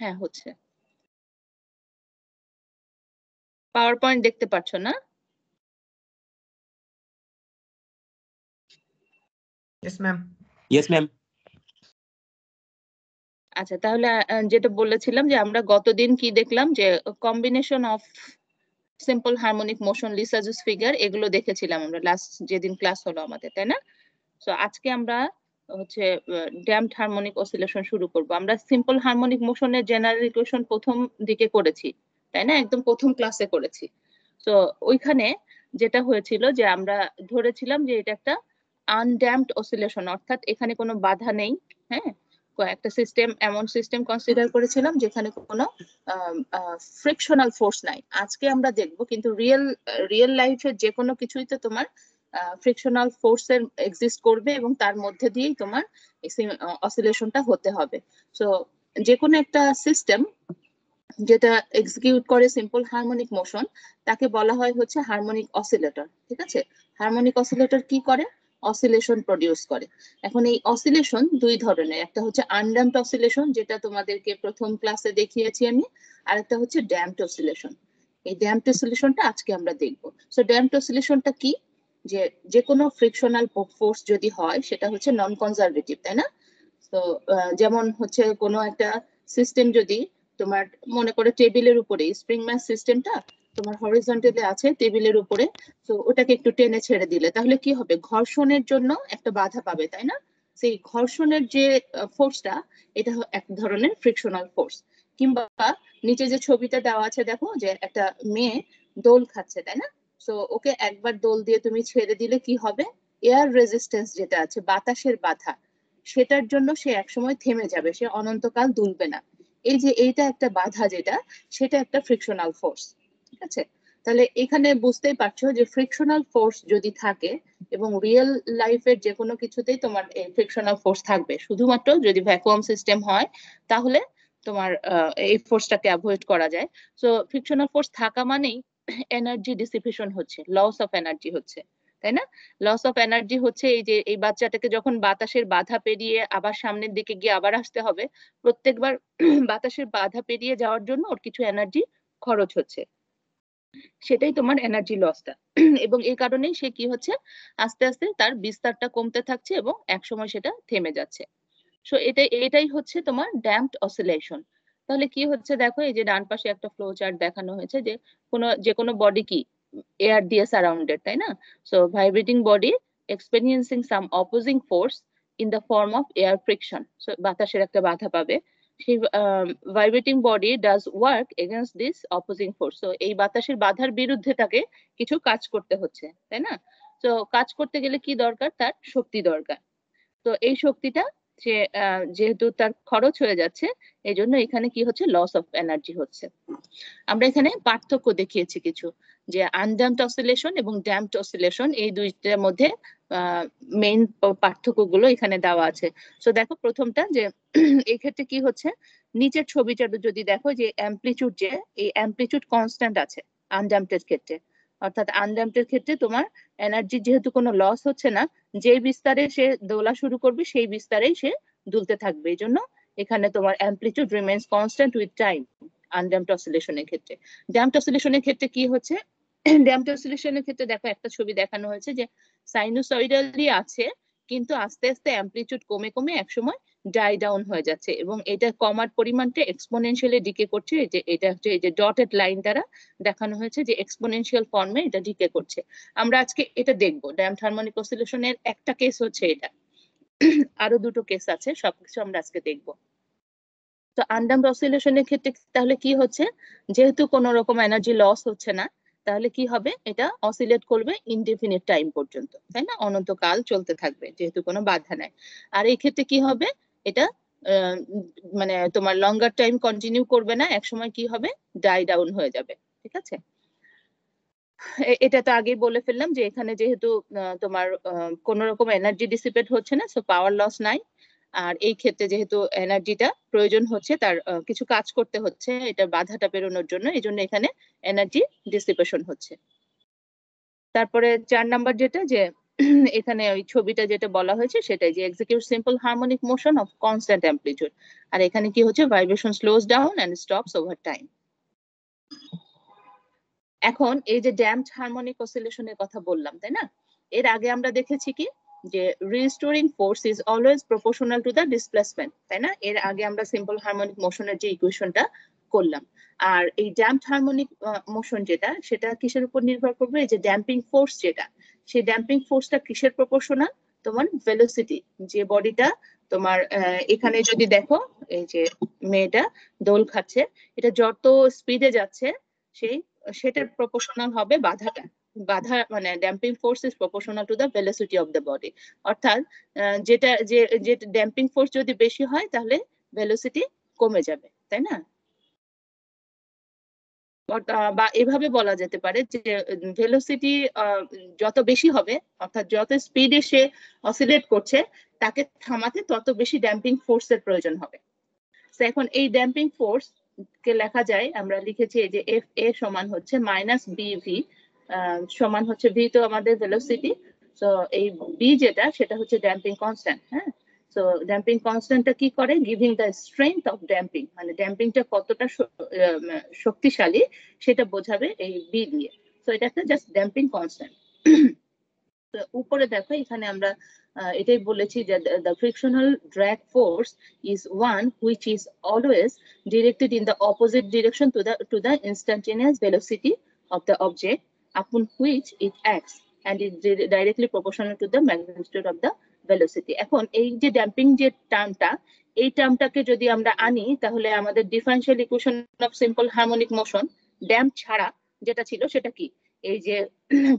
হ্যাঁ হচ্ছে। Power point দেখতে পাচ্ছ না? Yes, ma'am. Yes, ma'am. আচ্ছা, তাহলে যেটা বলেছিলাম যে আমরা গতদিন কি দেখলাম, যে combination of simple harmonic motion, Lissajous figure, এগুলো দেখেছিলাম আমরা লাস্ট যেদিন ক্লাস হলো আমাদের, তাই না? তো আজকে আমরা হচ্ছে ড্যাম্পড হারমোনিক অসিলেশন শুরু করব। আমরা সিম্পল হারমোনিক মোশনের জেনারেল ইকুয়েশন প্রথম দিকে করেছি, তাই না? একদম প্রথম ক্লাসে করেছি। তো ওইখানে যেটা হয়েছিল যে আমরা ধরেছিলাম যে এটা একটা আনড্যাম্পড অসিলেশন, অর্থাৎ এখানে কোনো বাধা নেই। হ্যাঁ, একটা সিস্টেম, এমন সিস্টেম কনসিডার করেছিলাম যেখানে কোনো ফ্রিকশনাল ফোর্স নাই। আজকে আমরা দেখব কিন্তু রিয়েল লাইফের যে কোনো কিছুই তো তোমার ফ্রিকশনাল ফোর্সের এক্সিস্ট করবে এবং তার মধ্যে দিয়েই তোমার অসিলেশনটা হতে হবে। সো যে কোনো একটা সিস্টেম যেটা এক্সিকিউট করে সিম্পল হারমোনিক মোশন, তাকে বলা হয় হচ্ছে হারমোনিক অসিলেটর। ঠিক আছে? হারমোনিক অসিলেটর কি করে? অসিলেশন প্রডিউস করে। এখন এই অসিলেশন দুই ধরনের, একটা হচ্ছে আনড্যাম্পড অসিলেশন, যেটা তোমাদেরকে প্রথম ক্লাসে দেখিয়েছি আমি, আর একটা হচ্ছে ড্যাম্পড অসিলেশন। এই ড্যাম্পড অসিলেশনটা আজকে আমরা দেখব। সো ড্যাম্পড অসিলেশনটা কি? যে কোনো ফ্রিকশনাল ফোর্স যদি হয় সেটা হচ্ছে নন কনজারভেটিভ, তাই না? তো যেমন হচ্ছে কোনো একটা সিস্টেম যদি তোমার মনে করে টেবিলের উপরে, স্প্রিং ম্যাস সিস্টেমটা তোমার হরিজন্টালে আছে টেবিলের উপরে, তো ওটাকে একটু টেনে ছেড়ে দিলে তাহলে কি হবে? ঘর্ষণের জন্য একটা বাধা পাবে, তাই না? সেই ঘর্ষণের যে ফোর্সটা, এটা এক ধরনের ফ্রিকশনাল ফোর্স। কিংবা নিচে যে ছবিটা দেওয়া আছে দেখো, যে একটা মেয়ে দোল খাচ্ছে, তাই না? তো ওকে একবার দোল দিয়ে তুমি ছেড়ে দিলে কি হবে? এয়ার রেজিস্ট্যান্স যেটা আছে, বাতাসের বাধা, সেটার জন্য সে একসময় থেমে যাবে, সে অনন্তকাল দুলবে না। এই যে এইটা একটা বাধা, যেটা সেটা একটা ফ্রিকশনাল ফোর্স। ঠিক আছে? তাহলে এখানে বুঝতেই পারছো যে ফ্রিকশনাল ফোর্স যদি থাকে, এবং রিয়েল লাইফের যে কোনো কিছুতেই তোমার এই ফ্রিকশনাল ফোর্স থাকবে, শুধুমাত্র যদি ভ্যাকুয়াম সিস্টেম হয় তাহলে তোমার এই ফোর্সটাকে অ্যাভয়েড করা যায়। সো ফ্রিকশনাল ফোর্স থাকা মানেই এনার্জি ডিসিপেশন হচ্ছে, লস অফ এনার্জি হচ্ছে, তাই না? লস অফ এনার্জি হচ্ছে এই যে এই বাচ্চাটাকে যখন বাতাসের বাধা পেরিয়ে আবার সামনের দিকে গিয়ে আবার আসতে হবে, প্রত্যেকবার বাতাসের বাধা পেরিয়ে যাওয়ার জন্য ওর কিছু এনার্জি খরচ হচ্ছে, সেটাই তোমার এনার্জি লসটা। এবং এই কারণেই সে কি হচ্ছে, আস্তে আস্তে তার বিস্তারটা কমতে থাকছে এবং একসময় সেটা থেমে যাচ্ছে। সো এটাই হচ্ছে তোমার ড্যাম্পড অসিলেশন। তাহলে কি হচ্ছে দেখো, এই যে ডান পাশে একটা ফ্লো চার্ট দেখানো হয়েছে, যে কোনো বডি কি এয়ার দিয়ে সারাউন্ডেড, তাই না? So vibrating body experiencing some opposing force in the form of air friction. So বাতাসের একটা বাধা পাবে, সেই vibrating body does work against this opposing force. So এই বাতাসের বাধার বিরুদ্ধে তাকে কিছু কাজ করতে হচ্ছে, তাই না? তো কাজ করতে গেলে কি দরকার? তার শক্তি দরকার। তো এই শক্তিটা সে যেহেতু তার খরচ হয়ে যাচ্ছে, এই জন্য এখানে কি হচ্ছে? লস অফ এনার্জি হচ্ছে। আমরা এখানে পার্থক্য দেখিয়েছি কিছু, যে আনড্যাম্পড অসিলেশন এবং ড্যাম্পড অসিলেশন, এই দুইটার মধ্যে মেইন পার্থক্যগুলো এখানে দেওয়া আছে। তো দেখো প্রথমটা, যে এই ক্ষেত্রে কি হচ্ছে, নিচের ছবিটা যদি দেখো, যে অ্যামপ্লিটিউড, যে এই অ্যামপ্লিটিউড কনস্ট্যান্ট আছে আনড্যাম্পডের ক্ষেত্রে। অর্থাৎ আনড্যাম্পডের ক্ষেত্রে তোমার এনার্জি যেহেতু কোনো লস হচ্ছে না, যে বিস্তারে সে দোলা শুরু করবে সেই বিস্তারেই সে দুলতে থাকবে, এই জন্য এখানে তোমার amplitude remains constant with time undamped অসিলেশনের ক্ষেত্রে। ড্যাম্পড অসিলেশনের ক্ষেত্রে কি হচ্ছে, ড্যাম্পড অসিলেশনের ক্ষেত্রে দেখো একটা ছবি দেখানো হয়েছে, যে সাইনোসয়েডালি আছে, কিন্তু আস্তে আস্তে অ্যামপ্লিটিউড কমে কমে একসময় ডাই ডাউন হয়ে যাচ্ছে, এবং এটা কমার পরিমাণটা এক্সপোনেনশিয়ালি ডিকে করছে। যে এটা হচ্ছে এই যে ডটেড লাইন দ্বারা দেখানো হয়েছে, যে এক্সপোনেনশিয়াল ফর্মে এটা ডিকে করছে। আমরা আজকে এটা দেখবো, ড্যাম্পড হারমোনিক অসিলেশনের একটা কেস হচ্ছে এটা, আরো দুটো কেস আছে, সবকিছু আমরা আজকে দেখবো। তো আনড্যাম্পড অসিলেশনের ক্ষেত্রে তাহলে কি হচ্ছে, যেহেতু কোনো রকম এনার্জি লস হচ্ছে না, তাহলে কি হবে, এটা অসিলেট করবে ইনডেফিনিট টাইম পর্যন্ত, তাই না? অনন্তকাল চলতে থাকবে যেহেতু কোনো বাধা নাই। আর এই ক্ষেত্রে কি হবে, এটা মানে তোমার লঙ্গার টাইম কন্টিনিউ করবে না, একসময় কি হবে, ডাই ডাউন হয়ে যাবে। ঠিক আছে? এটা তো আগেই বলে ফেললাম, যে এখানে যেহেতু তোমার কোনো রকম এনার্জি ডিসিপেট হচ্ছে না, সো পাওয়ার লস নাই। আর এই ক্ষেত্রে যেহেতু এনার্জিটা প্রয়োজন হচ্ছে, তার কিছু কাজ করতে হচ্ছে এটা বাধাটা পেরোনোর জন্য, এই জন্য এখানে এনার্জি ডিসিপেশন হচ্ছে। তারপরে 4 নাম্বার যেটা, যে এখানে ওই ছবিটা যেটা বলা হয়েছে সেটাই, যে execute simple harmonic motion of constant amplitude. আর এখানে কি হচ্ছে, vibration slows down and stops over time. এখন এই যে ড্যাম্পড হারমোনিক অসিলেশনের কথা বললাম, তাই না? এর আগে আমরা দেখেছি কি, যে restoring force is always proportional to the displacement, তাই না? এর আগে আমরা সিম্পল হারমোনিক মোশনের যে ইকুয়েশনটা করলাম। আর এই ড্যাম্পড হারমোনিক মোশন যেটা, সেটা কিসের উপর নির্ভর করবে? এই যে ড্যাম্পিং ফোর্স যেটা, সেই ড্যাম্পিং ফোর্সটা কিসের প্রপোর্শনাল? তোমার ভেলোসিটি, যে বডিটা তোমার এখানে যদি দেখো, এই যে মেয়েটা দোল খাচ্ছে, এটা যত স্পিডে যাচ্ছে সেই সেটার প্রপোর্শনাল হবে বাধাটা। বাধা মানে damping force is proportional to the velocity of the body. অর্থাৎ যেটা যে ড্যাম্পিং ফোর্স যদি বেশি হয় তাহলে ভেলোসিটি কমে যাবে, তাই না? বা এভাবে বলা যেতে পারে যে ভেলোসিটি যত বেশি হবে, অর্থাৎ যত স্পিডে সে অসিলেট করছে, তাকে থামাতে তত বেশি ড্যাম্পিং ফোর্সের প্রয়োজন হবে। এখন এই ড্যাম্পিং ফোর্স কে লেখা যায়, আমরা লিখেছি এই যে এফ এ সমান হচ্ছে মাইনাস বিভি, সমান হচ্ছে ভি তো আমাদের ভেলোসিটি, তো এই বি যেটা সেটা হচ্ছে ড্যাম্পিং কনস্ট্যান্ট। হ্যাঁ, সো ড্যাম্পিং কনস্ট্যান্টটা কি করে? Giving the strength of damping, মানে ড্যাম্পিংটা কতটা শক্তিশালী সেটা বোঝাবে এই বি দিয়ে। তো এটা একটা জাস্ট ড্যাম্পিং কনস্ট্যান্ট। উপরে দেখো, এখানে আমরা এটাই বলেছি যে the frictional drag force is one which is always directed in the opposite direction to the instantaneous velocity of the object upon which it acts and is directly proportional to the magnitude of the velocity. এখন এই যে damping যে টার্মটা, এই টার্মটাকে যদি আমরা আনি, তাহলে আমাদের differential equation of simple harmonic motion damp ছাড়া যেটা ছিল সেটা কি? এই যে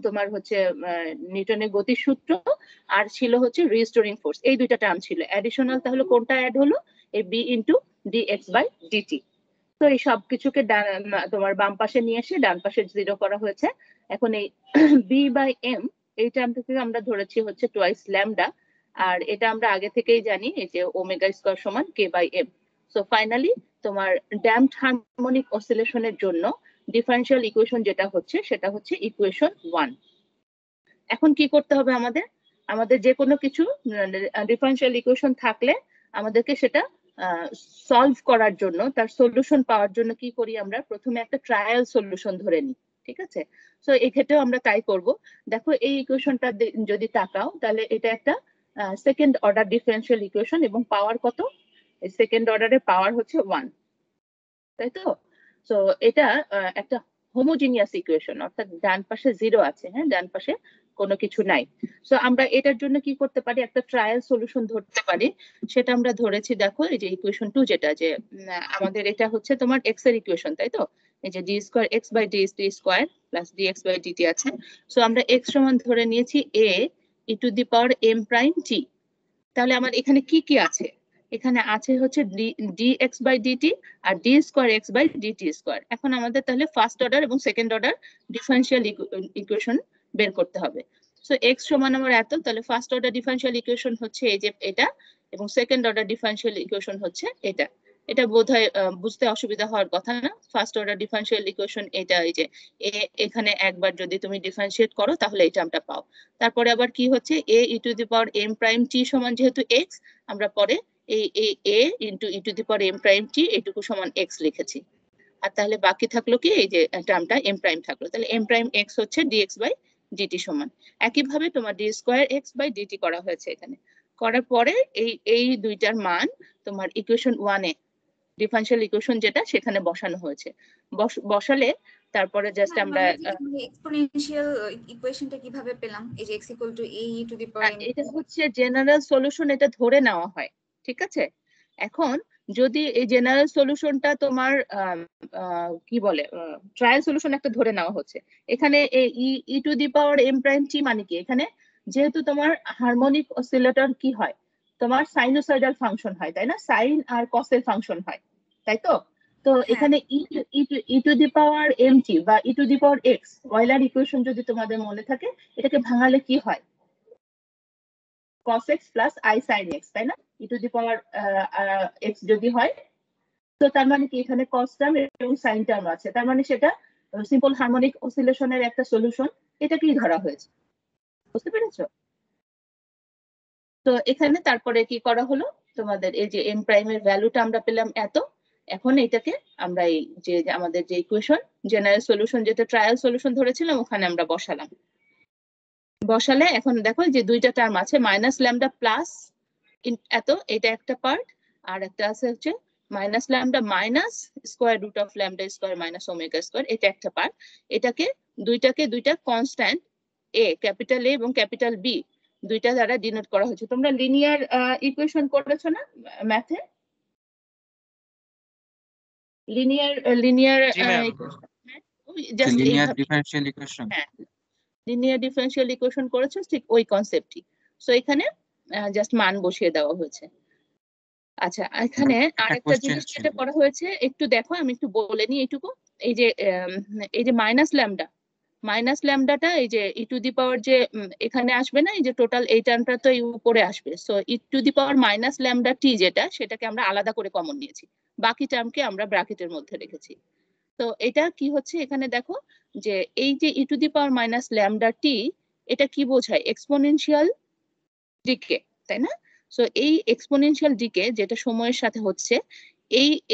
তোমার হচ্ছে নিউটনের গতির সূত্র, আর ছিল হচ্ছে রিস্টোরিং ফোর্স, এই দুইটা টার্ম ছিল অ্যাডিশনাল। তাহলে কোনটা অ্যাড হলো? এই b into dx by dt. তো এই সব কিছুকে তোমার বাম পাশে নিয়ে এসে ডান পাশে জিরো করা হয়েছে। এখন এই বি বাই এম, এই টার্মটাকে আমরা ধরেছি হচ্ছে টুয়াইস ল্যামডা, আর এটা আমরা আগে থেকেই জানি, এই যে ওমেগা স্কয়ার সমান কে বাই এম। সো ফাইনালি তোমার ড্যাম্পড হারমোনিক অসিলেশনের জন্য ডিফারেনশিয়াল ইকুয়েশন যেটা হচ্ছে সেটা হচ্ছে ইকুয়েশন 1। এখন কি করতে হবে আমাদের? আমাদের যে কোনো কিছু ডিফারেনশিয়াল ইকুয়েশন থাকলে আমাদেরকে সেটা সলভ করার জন্য, তার সলিউশন পাওয়ার জন্য কি করি আমরা? প্রথমে একটা ট্রায়াল সলিউশন ধরে নিই, ঠিক আছে? সো এই ক্ষেত্রেও আমরা তাই করব। দেখো এই ইকুয়েশনটা যদি তাকাও, তাহলে এটা একটা সেকেন্ড অর্ডার ডিফারেনশিয়াল ইকুয়েশন, এবং পাওয়ার কত? সেকেন্ড অর্ডারের পাওয়ার হচ্ছে 1, তাই তো? সো এটা একটা হোমোজিনিয়াস ইকুয়েশন, অর্থাৎ ডান পাশে জিরো আছে, হ্যাঁ, ডান পাশে কোনো কিছু নাই। সো আমরা এটার জন্য কি করতে পারি? একটা ট্রায়াল সলিউশন ধরতে পারি। সেটা আমরা ধরেছি, দেখো এই যে ইকুয়েশন 2 যেটা, যে আমাদের এটা হচ্ছে তোমার এক্স এর ইকুয়েশন, তাই তো? এই যে D square x by D square plus D X by D T আছে। সো আমরা এক্স সমান ধরে নিয়েছি A E to the power M prime T. তাহলে আমার এখানে কি কি আছে? এখানে আছে হচ্ছে dx বাই ডিটি আর d square x by dt square. এখন আমাদের তাহলে ফার্স্ট অর্ডার এবং সেকেন্ড অর্ডার ডিফারেনশিয়াল ইকুয়েশন বের করতে হবে। সো এক্স সমান আমার এত, তাহলে ফার্স্ট অর্ডার ডিফারেনশিয়াল ইকুয়েশন হচ্ছে এই যে এটা, এবং সেকেন্ড অর্ডার ডিফারেনশিয়াল ইকুয়েশন হচ্ছে এটা। এটা বোধহয় বুঝতে অসুবিধা হওয়ার কথা না। ফার্স্ট অর্ডার ডিফারেনশিয়াল ইকুয়েশন এটা, এই যে এখানে একবার যদি তুমি ডিফারেনশিয়েট করো তাহলে এই টার্মটা পাও। তারপরে আবার কি হচ্ছে, A E to the power M prime T সমান যেহেতু এক্স, আমরা পরে এই A into E to the power M prime T এটুকু সমান এক্স লিখেছি। আর তাহলে বাকি থাকলো কি, এই যে টার্মটা এম প্রাইম থাকলো। তাহলে এম প্রাইম এক্স হচ্ছে ডিএক্স বাই ডিটি সমান। একইভাবে তোমার d square x by dt করা হয়েছে এখানে। করার পরে এই দুইটার মান তোমার ইকুয়েশন 1 এ, ডিফারেনশিয়াল ইকুয়েশন যেটা, সেখানে বসানো হয়েছে। বসালে তারপরে জাস্ট আমরা এক্সপোনেনশিয়াল ইকুয়েশনটা কিভাবে পেলাম? এই যে x = a e to the power m, এটা হচ্ছে জেনারেল সলিউশন, এটা ধরে নেওয়া হয়, ঠিক আছে? এখন যদি এই জেনারেল সলিউশনটা তোমার কি বলে, ট্রায়াল সলিউশন একটা ধরে নেওয়া হচ্ছে, এখানে E to the power M prime T মানে কি? এখানে যেহেতু তোমার হারমোনিক অসিলেটর কি হয়, তোমার সাইনোসয়েডাল ফাংশন হয়, তাই না? সাইন আর কসের ফাংশন হয়, তাই তো? তো এখানে E to the power M T বা E to the power X, Euler equation যদি তোমাদের মনে থাকে, এটাকে ভাঙালে কি হয়? cos x plus i sin x, তাই না? ই টু দি পাওয়ার x যদি হয়, তো তার মানে কি এখানে cos টার্ম এবং sin টার্ম আছে, তার মানে সেটা সিম্পল হারমোনিক অসিলেশনের একটা সলিউশন। এটা কি ধরা হয়েছে? বুঝতে পেরেছো? তো এখানে তারপরে কি করা হলো, তোমাদের এই যে এম প্রাইমের ভ্যালুটা আমরা পেলাম এত, এখন এটাকে আমরা এই যে আমাদের যে ইকুয়েশন জেনারেল সলিউশন যেটা ট্রায়াল সলিউশন ধরেছিলাম ওখানে আমরা বসালাম। বসালে এখন দেখো যে দুইটা টার্ম আছে মাইনাস ল্যামডা প্লাস এত, এটা একটা পার্ট, আর একটা আছে হচ্ছে minus lambda minus square root of lambda square minus omega square, এটা একটা পার্ট। এটাকে দুইটা কনস্ট্যান্ট এ, ক্যাপিটাল এ এবং ক্যাপিটাল বি দুইটা দ্বারা ডিনোট করা হয়েছে। তোমরা লিনিয়ার ইকুয়েশন করেছো না ম্যাথে? লিনিয়ার লিনিয়ার জাস্ট লিনিয়ার এইভাবে, ডিফারেনশিয়াল ইকুয়েশন। হ্যাঁ লিনিয়ার ডিফারেনশিয়াল ইকুয়েশন করেছো ঠিক ওই কনসেপ্টই। সো এখানে জাস্ট মান বসিয়ে দেওয়া হয়েছে। আচ্ছা এখানে আরেকটা জিনিস যেটা করা হয়েছে একটু দেখো, আমি একটু বলে নিই এইটুকু। এই যে মাইনাস ল্যামডাটা এই যে ই টু দি পাওয়ার যে এখানে আসবে না, এই যে টোটাল এই টার্মটা তো এই উপরে আসবে, so E to the power minus lambda T যেটা, সেটাকে আমরা আলাদা করে কমন নিয়েছি, বাকি টার্মকে আমরা ব্র্যাকেটের মধ্যে রেখেছি। তো এটা কি হচ্ছে এখানে দেখো যে এই যে E to the power minus lambda T, এটা কি বোঝায়? এক্সপোনেনশিয়াল ডিকে, তাই না? সো এই এক্সপোনেনশিয়াল ডিকে যেটা সময়ের সাথে হচ্ছে,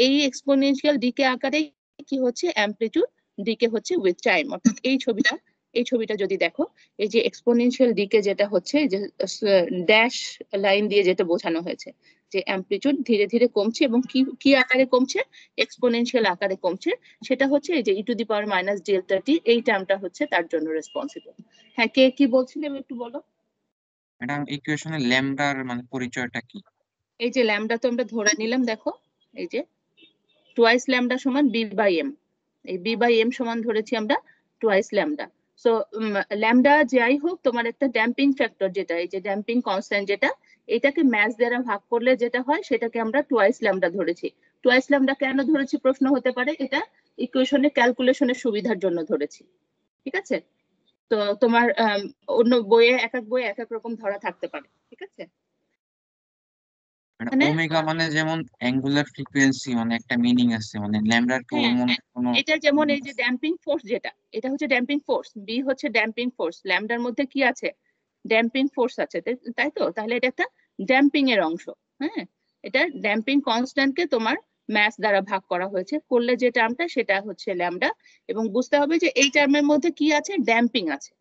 এই এক্সপোনেনশিয়াল ডিকে আকারে কি হচ্ছে, অ্যামপ্লিটিউড ডিকে হচ্ছে উইথ টাইম। অর্থাৎ এই ছবিটা যদি দেখো, এই যে এক্সপোনেনশিয়াল ডিকে যেটা হচ্ছে, যে ড্যাশ লাইন দিয়ে যেটা বোঝানো হয়েছে যে অ্যামপ্লিটিউড ধীরে ধীরে কমছে, এবং কি আকারে কমছে? এক্সপোনেনশিয়াল আকারে কমছে। সেটা হচ্ছে এই যে E to the power minus delta T, এই টার্মটা হচ্ছে তার জন্য রেসপন্সিবল। হ্যাঁ, কে কি বলছিলেন একটু বলো। ম্যাডাম ইকুয়েশনে ল্যামডার মানে পরিচয়টা কি? এই যে ল্যামডা তো আমরা ধরে নিলাম, দেখো এই যে টুয়াইস ল্যামডা সমান বি বাই এম, এই বি বাই এম সমান ধরেছি আমরা টুয়াইস ল্যামডা। সো ল্যামডা যাই হোক, তোমার একটা ড্যাম্পিং ফ্যাক্টর যেটা, এই যে ড্যাম্পিং কনস্ট্যান্ট যেটা, এটাকে ম্যাচ দ্বারা ভাগ করলে যেটা হয় সেটাকে আমরা টুয়াইস ল্যামডা ধরেছি। টুয়াইস ল্যামডা কেন ধরেছি প্রশ্ন হতে পারে, এটা ইকুয়েশনে ক্যালকুলেশনের সুবিধার জন্য ধরেছি, ঠিক আছে? তো তোমার অন্য বইয়ে এক এক বইয়ে এক এক রকম ধরা থাকতে পারে, ঠিক আছে? মানে ওমেগা মানে যেমন অ্যাঙ্গুলার ফ্রিকোয়েন্সি, মানে একটা মিনিং আছে, মানে ল্যামডার কি হ্যাঁ, মনে কোনো এটা যেমন এই যে ড্যাম্পিং ফোর্স যেটা, এটা হচ্ছে ড্যাম্পিং ফোর্স, বি হচ্ছে ড্যাম্পিং ফোর্স, ল্যামডার মধ্যে কি আছে? ড্যাম্পিং ফোর্স আছে, তাই তো? তাহলে এটা একটা ড্যাম্পিং এর অংশ। হ্যাঁ, এটা ড্যাম্পিং কনস্ট্যান্টকে তোমার ম্যাস দ্বারা ভাগ করা হয়েছে, করলে যে টার্মটা সেটা হচ্ছে ল্যামডা। এবং বুঝতে হবে যে এই টার্মের মধ্যে কি আছে? ড্যাম্পিং আছে,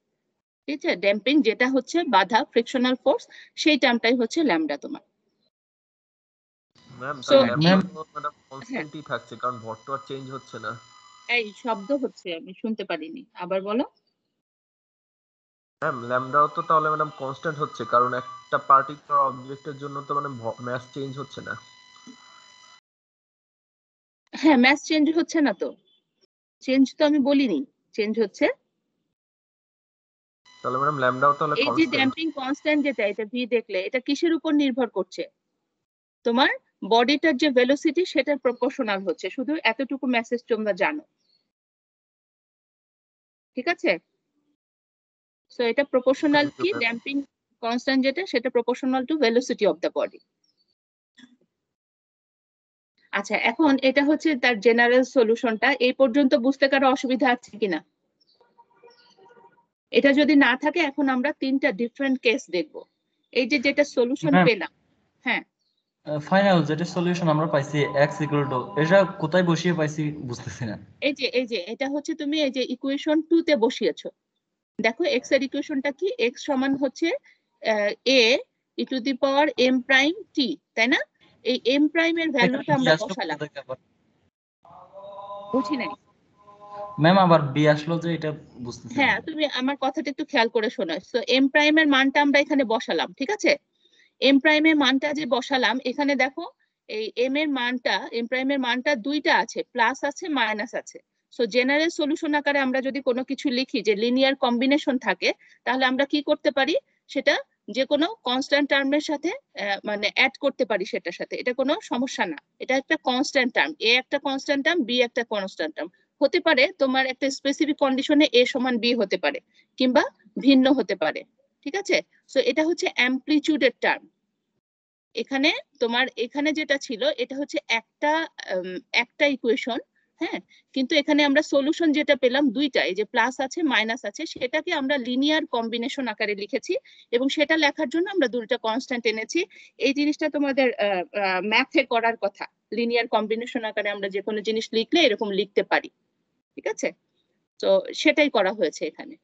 ঠিক আছে? ড্যাম্পিং যেটা হচ্ছে বাধা, ফ্রিকশনাল ফোর্স, সেই টার্মটাই হচ্ছে ল্যামডা তোমার। ম্যাম So, ম্যাম কনস্ট্যান্টই থাকছে কারণ ভরটা চেঞ্জ হচ্ছে না। এই শব্দ হচ্ছে, আমি শুনতে পারিনি, আবার বলো। ম্যাম ল্যামডাও তো তাহলে ম্যাডাম কনস্ট্যান্ট হচ্ছে কারণ একটা পার্টিকুলার অবজেক্টের জন্য তো মানে ম্যাস চেঞ্জ হচ্ছে না। হ্যাঁ, ম্যাস চেঞ্জ হচ্ছে না তো, চেঞ্জ তো আমি বলিনি চেঞ্জ হচ্ছে। তাহলে ম্যাডাম ল্যামডাও তাহলে এই যে কনস্ট্যান্ট। ড্যাম্পিং কনস্ট্যান্ট যেটা, এটা ভি দেখলে, এটা কিসের উপর নির্ভর করছে? তোমার বডিটার যে ভেলোসিটি সেটার প্রপোর্শনাল হচ্ছে, শুধু এতটুকু মেসেজ তোমরা জানো, ঠিক আছে? সো এটা প্রপোর্শনাল কি, ড্যাম্পিং কনস্ট্যান্ট যেটা, সেটা proportional to velocity of the body. আচ্ছা, এখন এটা হচ্ছে তার জেনারেল সলিউশনটা। এই পর্যন্ত বুঝতে কারো অসুবিধা আছে কিনা? এটা যদি না থাকে, এখন আমরা তিনটা ডিফারেন্ট কেস দেখব। এই যে যেটা সলিউশন পেলাম, হ্যাঁ ফাইনাল যেটা সলিউশন আমরা পাইছি x = এটা কোথায় বসিয়ে পাইছি বুঝতেছি না। এই যে এটা হচ্ছে তুমি এই যে ইকুয়েশন 2 তে বসিয়েছো। দেখো x এর ইকুয়েশনটা কি, x সমান হচ্ছে a e to the power m prime t, তাই না? এই m প্রাইম এর ভ্যালুটা আমরা বসালাম। বুঝি নাই ম্যাম, আবার বি আসলো যে, এটা বুঝতেছি না। হ্যাঁ, তুমি আমার কথাটা একটু খেয়াল করে শোনো। সো m প্রাইম এর মানটা আমরা এখানে বসালাম, ঠিক আছে? m প্রাইম এর মানটা যে বসালাম, এখানে দেখো এই m প্রাইম এর মানটা দুইটা আছে, প্লাস আছে মাইনাস আছে। সো জেনারেল সলিউশন আকারে আমরা যদি কোনো কিছু লিখি যে লিনিয়ার কম্বিনেশন থাকে, তাহলে আমরা কি করতে পারি, সেটা যে কোনো কনস্ট্যান্ট টার্মের সাথে মানে অ্যাড করতে পারি সেটার সাথে, এটা কোনো সমস্যা না। এটা একটা কনস্ট্যান্ট টার্ম, এ একটা কনস্ট্যান্ট টার্ম, বি একটা কনস্ট্যান্ট টার্ম হতে পারে। তোমার একটা স্পেসিফিক কন্ডিশনে এ সমান বি হতে পারে, কিংবা ভিন্ন হতে পারে, ঠিক আছে? সো এটা হচ্ছে অ্যামপ্লিটিউডের টার্ম। এখানে তোমার এখানে যেটা ছিল, এটা হচ্ছে একটা ইকুয়েশন, হ্যাঁ, কিন্তু এখানে আমরা সলিউশন যেটা পেলাম দুইটা, এই যে প্লাস আছে মাইনাস আছে, সেটাকে আমরা লিনিয়ার কম্বিনেশন আকারে লিখেছি এবং সেটা লেখার জন্য আমরা দুইটা কনস্ট্যান্ট এনেছি। এই জিনিসটা তোমাদের ম্যাথে করার কথা, লিনিয়ার কম্বিনেশন আকারে আমরা যে কোনো জিনিস লিখলে এরকম লিখতে পারি, ঠিক আছে? তো সেটাই করা হয়েছে এখানে।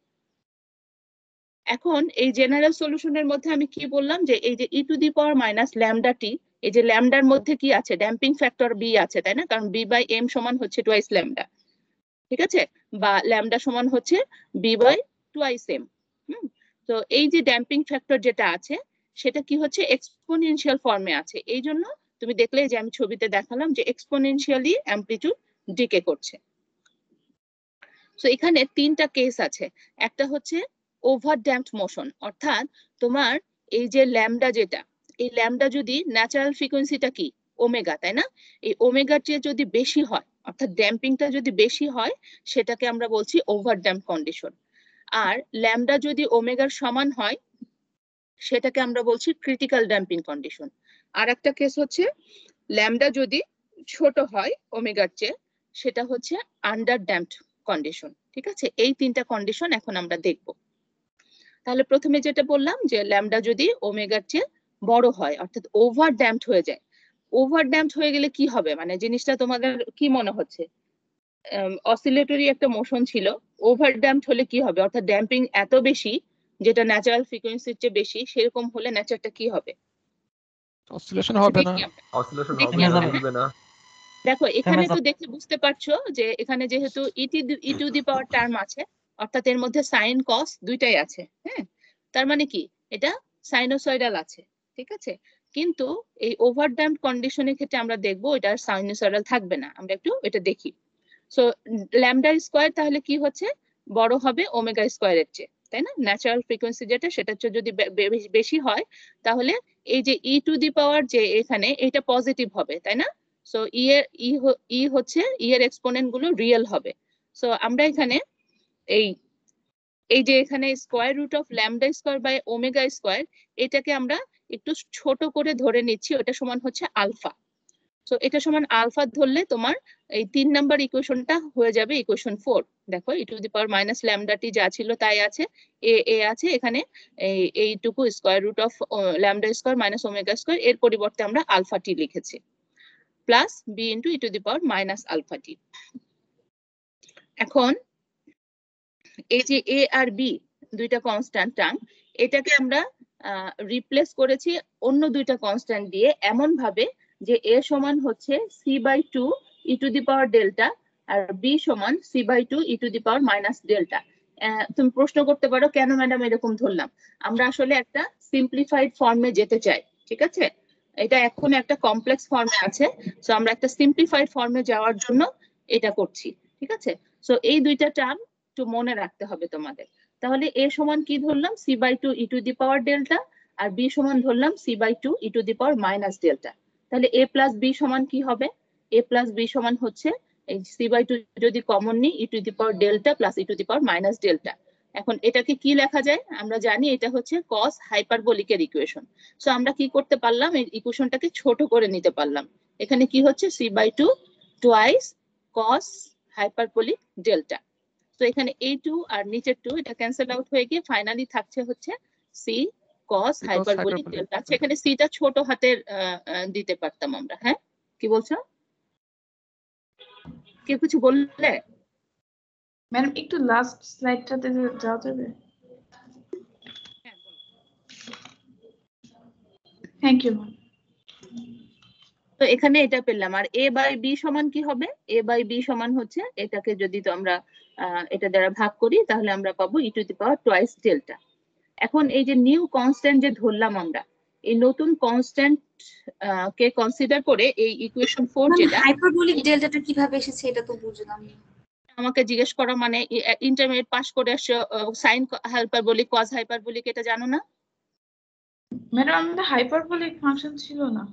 এখন এই জেনারেল সলিউশনের মধ্যে আমি কি বললাম যে এই যে E to the power minus lambda T, এই যে ল্যামডার মধ্যে কি আছে, ড্যাম্পিং ফ্যাক্টর বি আছে, তাই না? কারণ বি বাই এম সমান হচ্ছে টুয়াইস ল্যামডা, ঠিক আছে? বা ল্যামডা সমান হচ্ছে বি বাই টুয়াইস এম। তো এই যে ড্যাম্পিং ফ্যাক্টর যেটা আছে সেটা কি হচ্ছে, এক্সপোনেনশিয়াল ফর্মে আছে। এই জন্য তুমি দেখলে যে আমি ছবিতে দেখালাম যে এক্সপোনেনশিয়ালি অ্যামপ্লিটিউড ডিকে করছে। তো এখানে তিনটা কেস আছে। একটা হচ্ছে ওভার ড্যাম্পড মোশন, অর্থাৎ তোমার এই যে ল্যামডা যেটা, এই ল্যামডা যদি ন্যাচারাল ফ্রিকোয়েন্সিটা কি ওমেগা, তাই না? এই ওমেগার চেয়ে যদি বেশি হয়, অর্থাৎ ড্যাম্পিংটা যদি বেশি হয়, সেটাকে আমরা বলছি ওভার ড্যাম্প কন্ডিশন। আর ল্যামডা যদি ওমেগার সমান হয়, সেটাকে আমরা বলছি ক্রিটিক্যাল ড্যাম্পিং কন্ডিশন। আর একটা কেস হচ্ছে ল্যামডা যদি ছোট হয় ওমেগার চেয়ে, সেটা হচ্ছে আন্ডার ড্যাম্পড কন্ডিশন, ঠিক আছে? এই তিনটা কন্ডিশন এখন আমরা দেখব। তাহলে প্রথমে যেটা বললাম যে ল্যামডা যদি ওমেগার চেয়ে বড় হয়, অর্থাৎ ওভার ড্যাম্পড হয়ে যায়। ওভার ড্যাম্পড হয়ে গেলে কি হবে, মানে জিনিসটা তোমাদের কি মনে হচ্ছে? অসিলেটরি একটা মোশন ছিল, ওভার ড্যাম্পড হলে কি হবে, অর্থাৎ ড্যাম্পিং এত বেশি যেটা ন্যাচারাল ফ্রিকোয়েন্সির চেয়ে বেশি, সেরকম হলে নেচারটা কি হবে? অসিলেশন হবে না, দেখি আমরা। অসিলেশন দেখি হবে না, আমরা, ঘুরবে না। দেখো এখানে থেমে তো যাবে। দেখে বুঝতে পারছো যে এখানে যেহেতু ই টু দি পাওয়ার টার্ম আছে, অর্থাৎ এর মধ্যে সাইন কস দুইটাই আছে, হ্যাঁ? তার মানে কি এটা সাইনোসয়েডাল আছে, ঠিক আছে? কিন্তু এই ওভার ড্যাম্প কন্ডিশনের ক্ষেত্রে আমরা দেখবো এটা সাইনোসয়েডাল থাকবে না। আমরা একটু এটা দেখি। সো ল্যামডা স্কোয়ার তাহলে কি হচ্ছে, বড় হবে ওমেগা স্কোয়ারের চেয়ে, তাই না? ন্যাচারাল ফ্রিকোয়েন্সি যেটা, সেটার চেয়ে যদি বেশি হয়, তাহলে এই যে ই টু দি পাওয়ার যে এখানে এটা পজিটিভ হবে, তাই না? সো ই হচ্ছে ই এর এক্সপোনেন্ট গুলো রিয়েল হবে। সো আমরা এখানে এই এই যে এখানে square root of lambda square by omega square, এটাকে আমরা একটু ছোট করে ধরে নিচ্ছি, ওটা সমান হচ্ছে আলফা। সো এটা সমান আলফা ধরলে তোমার এই 3 নাম্বার ইকুয়েশনটা হয়ে যাবে ইকুয়েশন 4। দেখো E to the power minus lambda T যা ছিল তাই আছে, এ আছে এখানে, এইটুকু square root of lambda square minus omega square, এর পরিবর্তে আমরা আলফা টি লিখেছি, plus B into E to the power minus alpha T. এখন এই যে এ আর বি দুইটা কনস্ট্যান্ট টার্ম, এটাকে আমরা রিপ্লেস করেছি অন্য দুইটা কনস্ট্যান্ট দিয়ে, এমন ভাবে যে এ সমান হচ্ছে C by 2 E to the power delta আর বি সমান C by 2 E to the power minus delta. তুমি প্রশ্ন করতে পারো কেন ম্যাডাম এরকম ধরলাম? আমরা আসলে একটা সিম্পলিফাইড ফর্মে যেতে চাই, ঠিক আছে? এটা এখন একটা কমপ্লেক্স ফর্মে আছে, সো আমরা একটা সিম্পলিফাইড ফর্মে যাওয়ার জন্য এটা করছি, ঠিক আছে? সো এই দুইটা টার্ম একটু মনে রাখতে হবে তোমাদের। তাহলে এ সমান কি ধরলাম, c by 2 E to the power delta, আর বি সমান ধরলাম c by 2 E to the power minus delta. তাহলে এ প্লাস বি সমান কি হবে? এ প্লাস বি সমান হচ্ছে এই সি বাই 2 যদি কমন নিই, E to the power delta plus E to the power minus delta. এখন এটাকে কি লেখা যায়? আমরা জানি এটা হচ্ছে কস হাইপারবোলিকের ইকুয়েশন। সো আমরা কি করতে পারলাম, এই ইকুয়েশনটাকে ছোট করে নিতে পারলাম। এখানে কি হচ্ছে, C by 2 twice cos hyperbolic delta. তো এখানে এই 2 আর নিচের 2 এটা ক্যান্সেল আউট হয়ে গিয়ে ফাইনালি থাকছে হচ্ছে সি কস হাইপারবোলিক ডেল্টা। আচ্ছা এখানে সিটা ছোট হাতের দিতে পারতাম আমরা, হ্যাঁ? কি বলছো? কেউ কিছু বললে? ম্যাডাম একটু লাস্ট স্লাইডটাতে যাওয়া যাবে? Thank you ma'am. তো এখানে এটা পেলাম। আর এ বাই বি সমান কি হবে? এ বাই বি সমান হচ্ছে এটাকে যদি তো আমরা এটা দ্বারা ভাগ করি, তাহলে আমরা পাবো E to the power twice delta. এখন এই যে নিউ কনস্ট্যান্ট যে ধরলাম আমরা, এই নতুন কনস্ট্যান্ট কে কনসিডার করে এই ইকুয়েশন 4 যেটা, হাইপারবোলিক ডেল্টাটা কিভাবে এসেছে এটা তো বুঝলাম না। আমাকে জিজ্ঞেস করা মানে ইন্টারমিডিয়েট পাস করে আসছো, সাইন হাইপারবোলিক কস হাইপারবোলিক এটা জানো না? ম্যাডাম আমাদের হাইপারবোলিক ফাংশন ছিল না।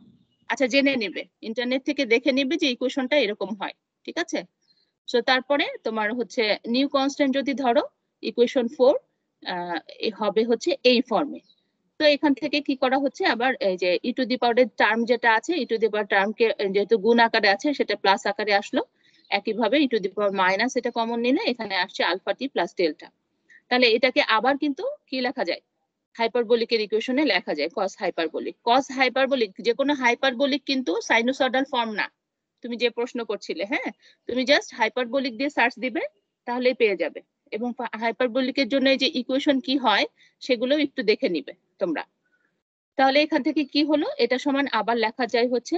আচ্ছা জেনে নেবে, ইন্টারনেট থেকে দেখে নেবে যে ইকুয়েশনটা এরকম হয়, ঠিক আছে? সো তারপরে তোমার হচ্ছে নিউ কনস্ট্যান্ট যদি ধরো ইকুয়েশন 4 হবে হচ্ছে এই ফর্মে। তো এখান থেকে কি করা হচ্ছে, আবার এই যে ই টু দি পাওয়ারের টার্ম যেটা আছে, ই টু দি পাওয়ার টার্মকে যেহেতু গুণ আকারে আছে সেটা প্লাস আকারে আসলো। একইভাবে ই টু দি পাওয়ার মাইনাস এটা কমন নিলে এখানে আসছে আলফা টি প্লাস ডেল্টা। তাহলে এটাকে আবার কিন্তু কি লেখা যায়, হাইপারবোলিকের ইকুয়েশনে লেখা যায় কস হাইপারবোলিক। কস হাইপারবোলিক যে কোনো হাইপারবোলিক কিন্তু সাইনোসয়েডাল ফর্ম না। তুমি যে প্রশ্ন করছিলে, হ্যাঁ, তুমি জাস্ট হাইপারবোলিক দিয়ে সার্চ দিবে তাহলেই পেয়ে যাবে। এবং হাইপারবোলিকের জন্য এই যে ইকুয়েশন কি হয় সেগুলো একটু দেখে নিবে তোমরা। তাহলে এখান থেকে কি হলো, এটা সমান আবার লেখা যায় হচ্ছে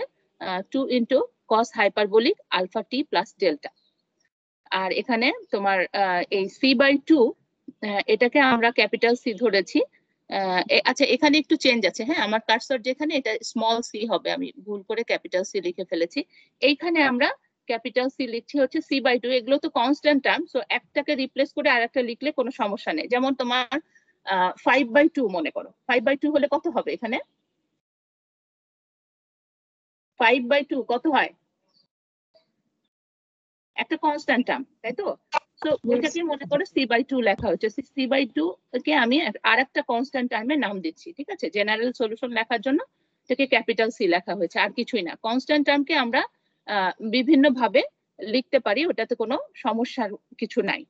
2 into cos hyperbolic alpha T plus delta. আর এখানে তোমার এই c/2 এটাকে আমরা ক্যাপিটাল সি ধরেছি। আচ্ছা এখানে একটু চেঞ্জ আছে, হ্যাঁ, আমার কার্সর যেখানে এটা স্মল সি হবে, আমি ভুল করে ক্যাপিটাল সি লিখে ফেলেছি। এইখানে আমরা ক্যাপিটাল সি লিখছি হচ্ছে c/2। এগুলো তো কনস্ট্যান্ট টার্ম, সো একটাকে রিপ্লেস করে আরেকটা লিখলে কোনো সমস্যা নেই। যেমন তোমার 5/2 মনে করো, 5/2 হলে কত হবে এখানে? 5/2 কত হয়? একটা কনস্ট্যান্ট টার্ম, তাই তো? তো এটাকে মনে করো c/2 লেখা হচ্ছে। c/2 কে আমি আরেকটা কনস্ট্যান্ট টার্মের নাম দিচ্ছি, ঠিক আছে? জেনারেল সলিউশন লেখার জন্য এটাকে ক্যাপিটাল সি লেখা হয়েছে, আর কিছুই না। কনস্ট্যান্ট টার্মকে আমরা বিভিন্ন ভাবে লিখতে পারি, ওটাতে কোনো সমস্যার কিছু নাই।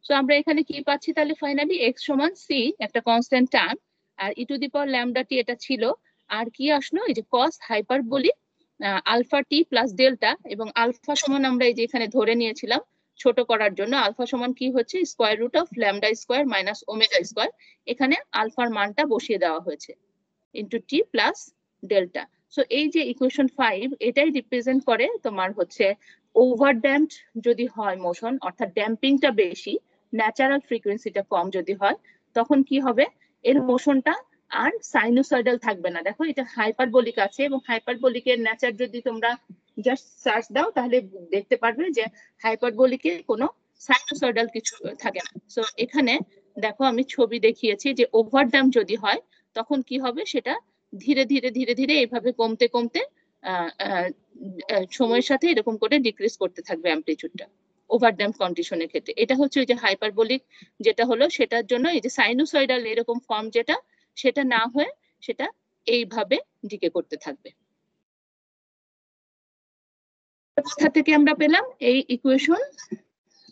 সো আমরা এখানে কি পাচ্ছি তাহলে ফাইনালি x সমান c, একটা কনস্ট্যান্ট টার্ম, আর E to the power lambda T এটা ছিল, আর কি আসলো এই যে cos hyperbolic alpha T plus delta. এবং আলফা সমান আমরা এই যে এখানে ধরে নিয়েছিলাম ছোট করার জন্য, আলফা সমান কি হচ্ছে square root of lambda square minus omega square. এখানে আলফার মানটা বসিয়ে দেওয়া হয়েছে into t plus delta. So এই যে ইকুয়েশন 5 এটাই রিপ্রেজেন্ট করে তোমার হচ্ছে ওভার ড্যাম্পড যদি হয় মোশন, অর্থাৎ ড্যাম্পিংটা বেশি, ন্যাচারাল ফ্রিকোয়েন্সিটা কম যদি হয়, তখন কি হবে, এর মোশনটা আর সাইনোসয়েডাল থাকবে না। দেখো এটা হাইপারবোলিক আছে, এবং হাইপারবোলিকের নেচার যদি তোমরা জাস্ট সার্চ দাও তাহলে দেখতে পারবে যে হাইপারবোলিকে কোনো সাইনোসয়েডাল কিছু থাকে না। সো এখানে দেখো আমি ছবি দেখিয়েছি যে ওভার ড্যাম্প যদি হয় তখন কি হবে, সেটা ধীরে ধীরে ধীরে ধীরে এইভাবে কমতে কমতে সময়ের সাথে এরকম করে ডিক্রিজ করতে থাকবে অ্যামপ্লিটিউডটা ওভার ড্যাম্প কন্ডিশনের ক্ষেত্রে। এটা হচ্ছে ওই যে হাইপারবোলিক যেটা হলো, সেটার জন্য এই যে সাইনোসয়েডাল এরকম ফর্ম যেটা, সেটা না হয়ে সেটা এইভাবে ডিকে করতে থাকবে। কোথা থেকে আমরা পেলাম এই ইকুয়েশন?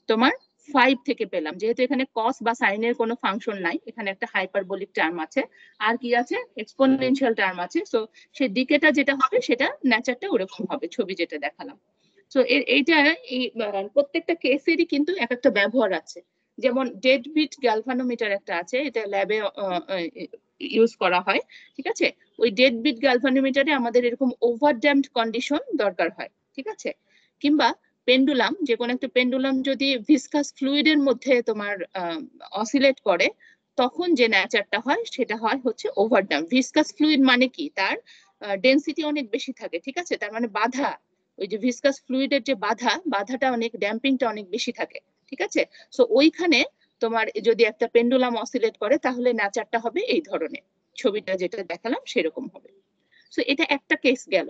তোমার 5 থেকে পেলাম, যেহেতু এখানে কস বা সাইনের কোনো ফাংশন নাই, এখানে একটা হাইপারবোলিক টার্ম আছে, আর কি আছে, এক্সপোনেনশিয়াল টার্ম আছে। সো সেই ডিকেটা যেটা হবে সেটা নেচারটা ওরকম হবে, ছবি যেটা দেখালাম। সো এইটা এই প্রত্যেকটা কেসেরই কিন্তু এক একটা ব্যবহার আছে। যেমন ডেড বিট গ্যালভানোমিটার একটা আছে, এটা ল্যাবে ইউজ করা হয়, ঠিক আছে? ওই ডেড বিট গ্যালভানোমিটারে আমাদের এরকম ওভার ড্যাম্পড কন্ডিশন দরকার হয়, ঠিক আছে? কিংবা পেন্ডুলাম, যে কোনো একটা পেন্ডুলাম যদি ভিসকাস ফ্লুইডের মধ্যে তোমার অসিলেট করে, তখন যে নেচারটা হয় সেটা হয় হচ্ছে ওভার ড্যাম্প। ভিসকাস ফ্লুইড মানে কি, তার ডেনসিটি অনেক বেশি থাকে, ঠিক আছে? তার মানে বাধা, ওই যে ভিসকাস ফ্লুইডের যে বাধাটা অনেক, ড্যাম্পিংটা অনেক বেশি থাকে, ঠিক আছে? সো ওইখানে তোমার যদি একটা পেন্ডুলাম অসিলেট করে তাহলে নেচারটা হবে এই ধরনের, ছবিটা যেটা দেখালাম সেরকম হবে। সো এটা একটা কেস গেল।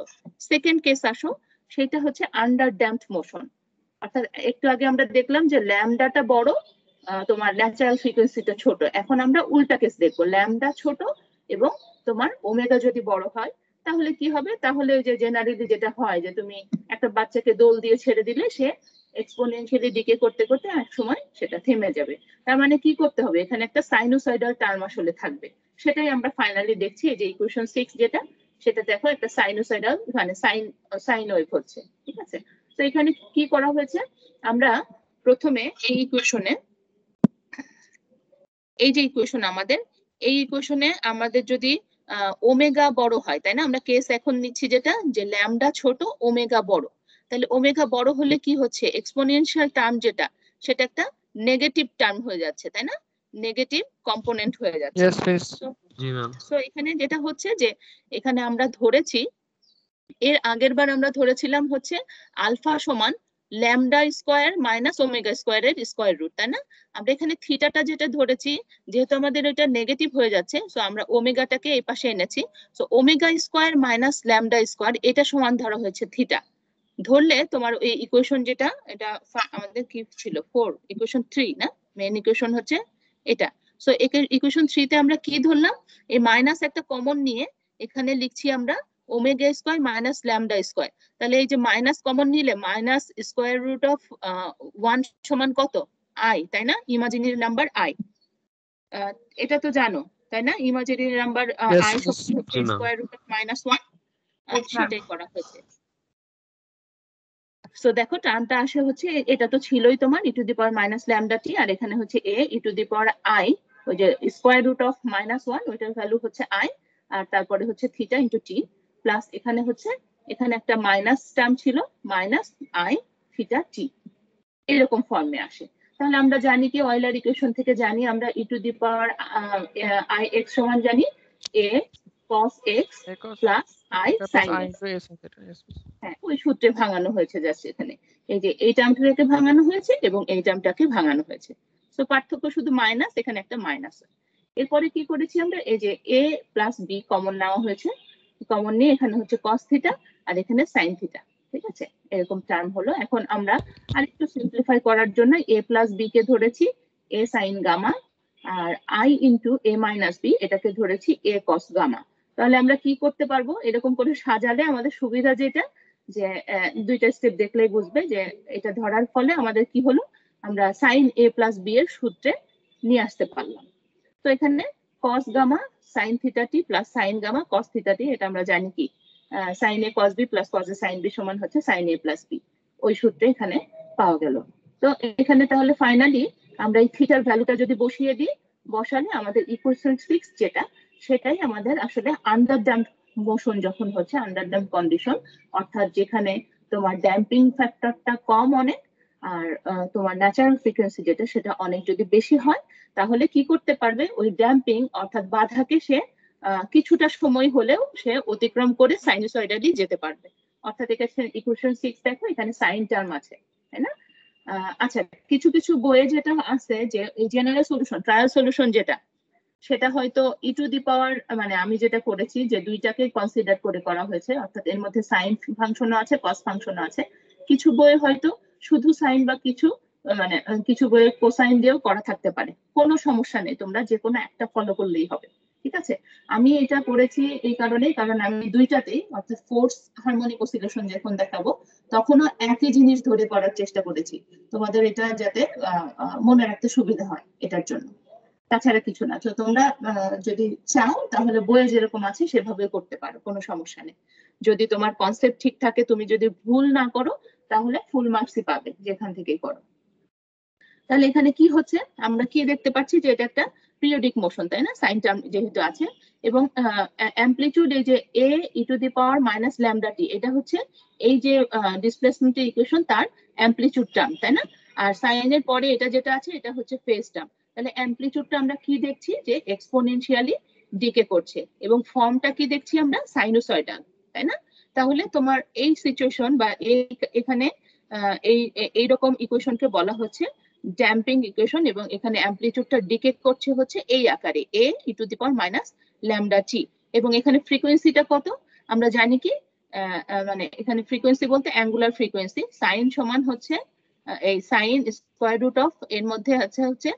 সেকেন্ড কেস আসো, সেটা হচ্ছে আন্ডার ড্যাম্পড মোশন। অর্থাৎ একটু আগে আমরা দেখলাম যে ল্যামডাটা বড়, তোমার ন্যাচারাল ফ্রিকোয়েন্সিটা ছোট। এখন আমরা উল্টা কেস দেখবো, ল্যামডা ছোট এবং তোমার ওমেগা যদি বড় হয় তাহলে কি হবে? তাহলে ওই যে জেনারেলি যেটা হয় যে তুমি একটা বাচ্চাকে দোল দিয়ে ছেড়ে দিলে সে এক্সপোনেনশিয়ালি ডিকে করতে করতে এক সময় সেটা থেমে যাবে। তার মানে কি করতে হবে, এখানে একটা সাইনোসয়েডাল টার্ম আসলে থাকবে। সেটাই আমরা ফাইনালি দেখছি, এই যে ইকুয়েশন 6 যেটা, সেটা দেখো একটা সাইনোসয়েডাল, মানে সাইন ওয়েভ হচ্ছে, ঠিক আছে? তো এখানে কি করা হয়েছে, আমরা প্রথমে এই ইকুয়েশনে, এই যে ইকুয়েশন আমাদের, এই ইকুয়েশনে আমাদের যদি ওমেগা বড় হয়, তাই না? আমরা কেস এখন নিচ্ছি যেটা, যে ল্যামডা ছোট ওমেগা বড়। তাহলে ওমেগা বড় হলে কি হচ্ছে, এক্সপোনেনশিয়াল টার্ম যেটা, সেটা একটা নেগেটিভ টার্ম হয়ে যাচ্ছে, তাই না? নেগেটিভ কম্পোনেন্ট হয়ে যাচ্ছে। Yes, please. G ma'am. So এখানে যেটা হচ্ছে যে এখানে আমরা ধরেছি, এর আগের বার আমরা ধরেছিলাম হচ্ছে আলফা সমান ল্যামডা স্কোয়ার মাইনাস ওমেগা স্কোয়ারের স্কোয়ার রুট, তাই না? আমরা এখানে থিটাটা যেটা ধরেছি, যেহেতু আমাদের ওইটা নেগেটিভ হয়ে যাচ্ছে, সো আমরা ওমেগাটাকে এই পাশে এনেছি। So omega square minus lambda square, এটা সমান ধরা হয়েছে থিটা। ধরলে তোমার এই ইকুয়েশন যেটা, এটা আমাদের কি ছিল, 4, ইকুয়েশন 3 না, মেইন ইকুয়েশন হচ্ছে এটা। সো ইকুয়েশন 3 তে আমরা কি ধরলাম, এই মাইনাস একটা কমন নিয়ে এখানে লিখছি আমরা omega square minus lambda square. তাহলে এই যে মাইনাস কমন নিলে মাইনাস স্কোয়ার রুট অফ 1 সমান কত? আই, তাই না? ইমাজিনারি নাম্বার আই, এটা তো জানো তাই না? Imaginary number Yes, I yes. সমান হচ্ছে জি ma'am. Square root of -1, Yes, ma'am. সেটাই করা হয়েছে। সো দেখো টার্মটা আসে হচ্ছে এটা তো ছিলই তোমার E to the power minus lambda T, আর এখানে হচ্ছে A E to the power I, ওই যে স্কোয়ার রুট অফ -1 ওইটার ভ্যালু হচ্ছে আই, আর তারপরে হচ্ছে থিটা ইন্টু টি, প্লাস এখানে হচ্ছে এখানে একটা মাইনাস টার্ম ছিল মাইনাস আই থিটা টি, এরকম ফর্মে আসে। তাহলে আমরা জানি কি অয়েলার ইকুয়েশন থেকে জানি আমরা E to the power I X সমান জানি A cos X Because plus I plus sine I X. into A sin theta. Yes, yes. হ্যাঁ, ওই সূত্রে ভাঙানো হয়েছে জাস্ট এখানে, এই যে এই টার্মটাকে ভাঙানো হয়েছে এবং এই টার্মটাকে ভাঙানো হয়েছে। সো পার্থক্য শুধু মাইনাস, এখানে একটা মাইনাস। এরপরে কি করেছি আমরা, এই যে এ প্লাস বি কমন নেওয়া হয়েছে, কমন নিয়ে এখানে হচ্ছে কস থিটা আর এখানে সাইন থিটা, ঠিক আছে? এরকম টার্ম হলো। এখন আমরা আরেকটু সিম্পলিফাই করার জন্য এ প্লাস বি কে ধরেছি এ সাইন গামা, আর I into A minus B এটাকে ধরেছি এ কস গামা। তাহলে আমরা কি করতে পারবো, এরকম করে সাজালে আমাদের সুবিধা যেটা, যে দুইটা স্টেপ দেখলেই বুঝবে যে এটা ধরার ফলে আমাদের কি হলো, আমরা সাইন এ প্লাস বি এর সূত্রে নিয়ে আসতে পারলাম। তো এখানে cos gamma sine theta T plus sine gamma cos theta T, এটা আমরা জানি কি sine A cos B plus cos A sine B সমান হচ্ছে সাইন এ প্লাস বি, ওই সূত্রে এখানে পাওয়া গেল। তো এখানে তাহলে ফাইনালি আমরা এই থিটার ভ্যালুটা যদি বসিয়ে দিই, বসালে আমাদের ইকুয়েশন 6 যেটা, সেটাই আমাদের আসলে আন্ডার ড্যাম্প মোশন যখন হচ্ছে, আন্ডার ড্যাম্প কন্ডিশন, অর্থাৎ যেখানে তোমার ড্যাম্পিং ফ্যাক্টরটা কম অনেক, আর তোমার ন্যাচারাল ফ্রিকোয়েন্সি যেটা সেটা অনেক যদি বেশি হয়, তাহলে কি করতে পারবে, ওই ড্যাম্পিং অর্থাৎ বাধাকে সে কিছুটা সময় হলেও সে অতিক্রম করে সাইনুসয়েডালি যেতে পারবে। অর্থাৎ এখানে ইকুয়েশন 6 দেখো এখানে সাইন টার্ম আছে, তাই না? আচ্ছা, কিছু কিছু বইয়ে যেটা আছে যে এই জেনারেল সলিউশন ট্রায়াল সলিউশন যেটা, সেটা হয়তো ই টু দি পাওয়ার, মানে আমি যেটা করেছি যে দুইটাকে কনসিডার করে করা হয়েছে, অর্থাৎ এর মধ্যে সাইন ফাংশনও আছে কস ফাংশনও আছে। কিছু বইয়ে হয়তো শুধু সাইন বা কিছু মানে কিছু বইয়ে কোসাইন দিয়েও করা থাকতে পারে, কোনো সমস্যা নেই, তোমরা যে কোনো একটা ফলো করলেই হবে, ঠিক আছে? আমি এটা করেছি এই কারণেই, কারণ আমি দুইটাতেই অর্থাৎ ফোর্স হারমোনিক অসিলেশন যখন দেখাবো তখনও একই জিনিস ধরে করার চেষ্টা করেছি, তোমাদের এটা যাতে মনে রাখতে সুবিধা হয় এটার জন্য, তাছাড়া কিছু না। তো তোমরা যদি চাও তাহলে বইয়ে যেরকম আছে সেভাবে করতে পারো, কোনো সমস্যা নেই। যদি তোমার কনসেপ্ট ঠিক থাকে, তুমি যদি ভুল না করো, তাহলে ফুল মার্কসই পাবে যেখান থেকেই করো। তাহলে এখানে কি হচ্ছে, আমরা কি দেখতে পাচ্ছি যে এটা একটা পিরিয়ডিক মোশন, তাই না? সাইন টার্ম যেহেতু আছে, এবং অ্যামপ্লিটিউড এই যে A E to the power minus lambda T, এটা হচ্ছে এই যে ডিসপ্লেসমেন্টের ইকুয়েশন তার অ্যামপ্লিটিউড টার্ম, তাই না? আর সাইনের পরে এটা যেটা আছে এটা হচ্ছে ফেজ টার্ম। তাহলে অ্যামপ্লিটিউডটা আমরা কি দেখছি, যে এক্সপোনেনশিয়ালি ডিকে করছে, এবং ফর্মটা কি দেখছি আমরা, সাইনোসয়েডাল, তাই না? তাহলে তোমার এই সিচুয়েশন বা এখানে এইরকম ইকুয়েশনকে বলা হচ্ছে ড্যাম্পিং ইকুয়েশন, এবং এখানে অ্যামপ্লিটিউডটা ডিকে করছে হচ্ছে এই আকারে A E to the power minus lambda t, এবং এখানে ফ্রিকোয়েন্সিটা কত আমরা জানি কি, মানে এখানে ফ্রিকোয়েন্সি বলতে অ্যাঙ্গুলার ফ্রিকোয়েন্সি, সাইন সমান হচ্ছে এই সাইন স্কোয়ার রুট অফ এর মধ্যে আছে হচ্ছে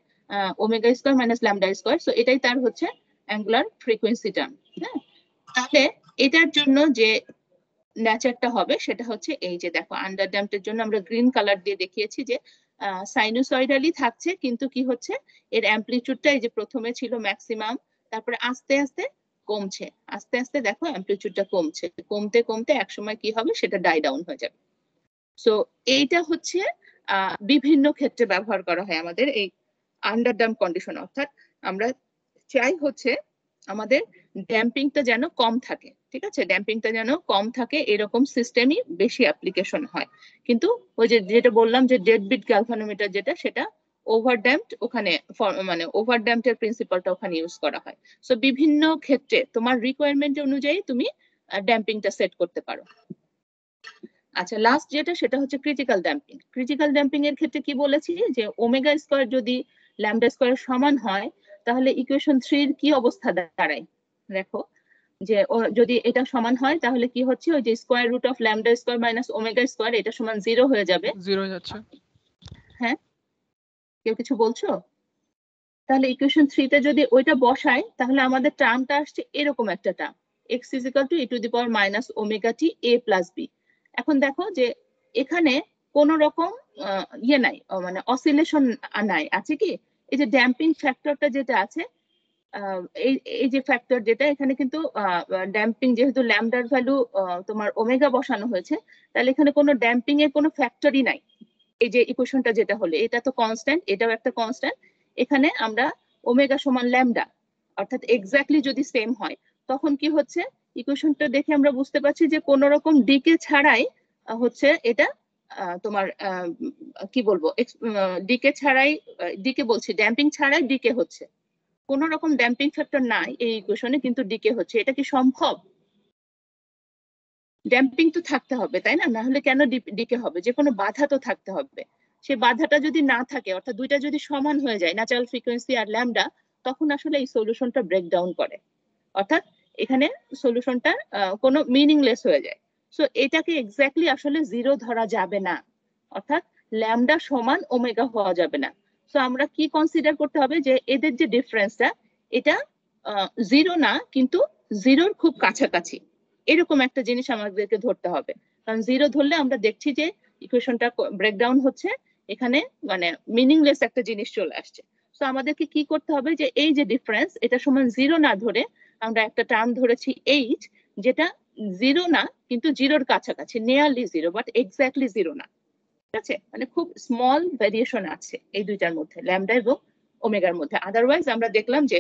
omega square minus lambda square, so এটাই তার হচ্ছে অ্যাঙ্গুলার ফ্রিকোয়েন্সি টার্ম। হ্যাঁ, তাহলে এটার জন্য যে ন্যাচারটা হবে সেটা হচ্ছে এই যে দেখো, আন্ডার ড্যাম্পের জন্য আমরা গ্রিন কালার দিয়ে দেখিয়েছি যে সাইনোসয়েডালি থাকছে, কিন্তু কি হচ্ছে এর অ্যামপ্লিটিউডটা এই যে প্রথমে ছিল ম্যাক্সিমাম, তারপরে আস্তে আস্তে কমছে, আস্তে আস্তে দেখো অ্যামপ্লিটিউডটা কমছে, কমতে কমতে একসময় কি হবে সেটা ডাই ডাউন হয়ে যাবে। সো এইটা হচ্ছে বিভিন্ন ক্ষেত্রে ব্যবহার করা হয় আমাদের এই আন্ডার ড্যাম্প কন্ডিশন, অর্থাৎ আমরা চাই হচ্ছে আমাদের ড্যাম্পিংটা যেন কম থাকে, ঠিক আছে? ড্যাম্পিংটা যেন কম থাকে এরকম সিস্টেমই বেশি অ্যাপ্লিকেশন হয়। কিন্তু ওই যে যেটা বললাম যে ডেডবিট গ্যালভানোমিটার যেটা, সেটা ওভার ড্যাম্পড, ওখানে মানে ওভার ড্যাম্পের প্রিন্সিপালটা ওখানে ইউজ করা হয়। সো বিভিন্ন ক্ষেত্রে তোমার রিকোয়ারমেন্ট অনুযায়ী তুমি ড্যাম্পিংটা সেট করতে পারো। আচ্ছা, লাস্ট যেটা সেটা হচ্ছে ক্রিটিক্যাল ড্যাম্পিং। ক্রিটিক্যাল ড্যাম্পিং এর ক্ষেত্রে কি বলেছি, যে ওমেগা স্কয়ার যদি ল্যামডা স্কয়ারের সমান হয়, তাহলে ইকুয়েশন 3 এর কি অবস্থা দাঁড়ায় দেখো, যে যদি এটা সমান হয় তাহলে কি হচ্ছে, ওই যে square root of lambda square minus omega square এটা সমান 0 হয়ে যাবে। 0 হয়ে যাচ্ছে। হ্যাঁ, কেউ কিছু বলছো? তাহলে ইকুয়েশন 3 তে যদি ওইটা বসাই, তাহলে আমাদের টার্মটা আসছে এরকম একটা term, x is equal to e to the power minus omega t a plus b। এখন দেখো যে এখানে কোন রকম ইয়ে নাই, মানে অসিলেশন নাই, আছে কি এই যে ড্যাম্পিং ফ্যাক্টরটা যেটা আছে, এই যে ফ্যাক্টর যেটা এখানে কিন্তু ড্যাম্পিং, যেহেতু ল্যামডার ভ্যালু তোমার ওমেগা বসানো হয়েছে, তাহলে এখানে কোনো ড্যাম্পিং এর কোনো ফ্যাক্টরই নাই। এই যে ইকুয়েশনটা যেটা হলো এটা তো কনস্ট্যান্ট, এটাও একটা কনস্ট্যান্ট, এখানে আমরা ওমেগা সমান ল্যামডা অর্থাৎ এক্স্যাক্টলি যদি সেম হয় তখন কি হচ্ছে ইকুয়েশনটা দেখে আমরা বুঝতে পারছি যে কোন রকম ডিকে ছাড়াই হচ্ছে এটা তোমার কি বলবো ডিকে ছাড়াই, ডিকে বলছি ড্যাম্পিং ছাড়াই ডিকে হচ্ছে, কোন রকম ড্যাম্পিং ফ্যাক্টর নাই এই ইকুয়েশনে কিন্তু ডিকে হচ্ছে। এটা কি সম্ভব? ড্যাম্পিং তো থাকতে হবে তাই না, না হলে কেন ডিকে হবে? যে কোনো বাধা তো থাকতে হবে, সে বাধাটা যদি না থাকে অর্থাৎ দুইটা যদি সমান হয়ে যায় ন্যাচারাল ফ্রিকোয়েন্সি আর ল্যামডা, তখন আসলে এই সলিউশনটা ব্রেকডাউন করে, অর্থাৎ এখানে সলিউশনটা কোনো মিনিংলেস হয়ে যায়। সো এটাকে এক্স্যাক্টলি আসলে জিরো ধরা যাবে না, অর্থাৎ ল্যামডা সমান ওমেগা হওয়া যাবে না। সো আমরা কি কনসিডার করতে হবে যে এদের যে ডিফারেন্সটা এটা জিরো না কিন্তু জিরোর খুব কাছাকাছি, এরকম একটা জিনিস আমাদেরকে ধরতে হবে। কারণ জিরো ধরলে আমরা দেখছি যে ইকুয়েশনটা ব্রেকডাউন হচ্ছে, এখানে মানে মিনিংলেস একটা জিনিস চলে আসছে। সো আমাদেরকে কি করতে হবে যে এই যে ডিফারেন্স এটা সমান জিরো না ধরে আমরা একটা টার্ম ধরেছি এইচ, যেটা জিরো না কিন্তু জিরোর কাছাকাছি, nearly zero but exactly zero না, ঠিক আছে? মানে খুব স্মল ভেরিয়েশন আছে এই দুইটার মধ্যে, ল্যামডা এবং ওমেগার মধ্যে, আদারওয়াইজ আমরা দেখলাম যে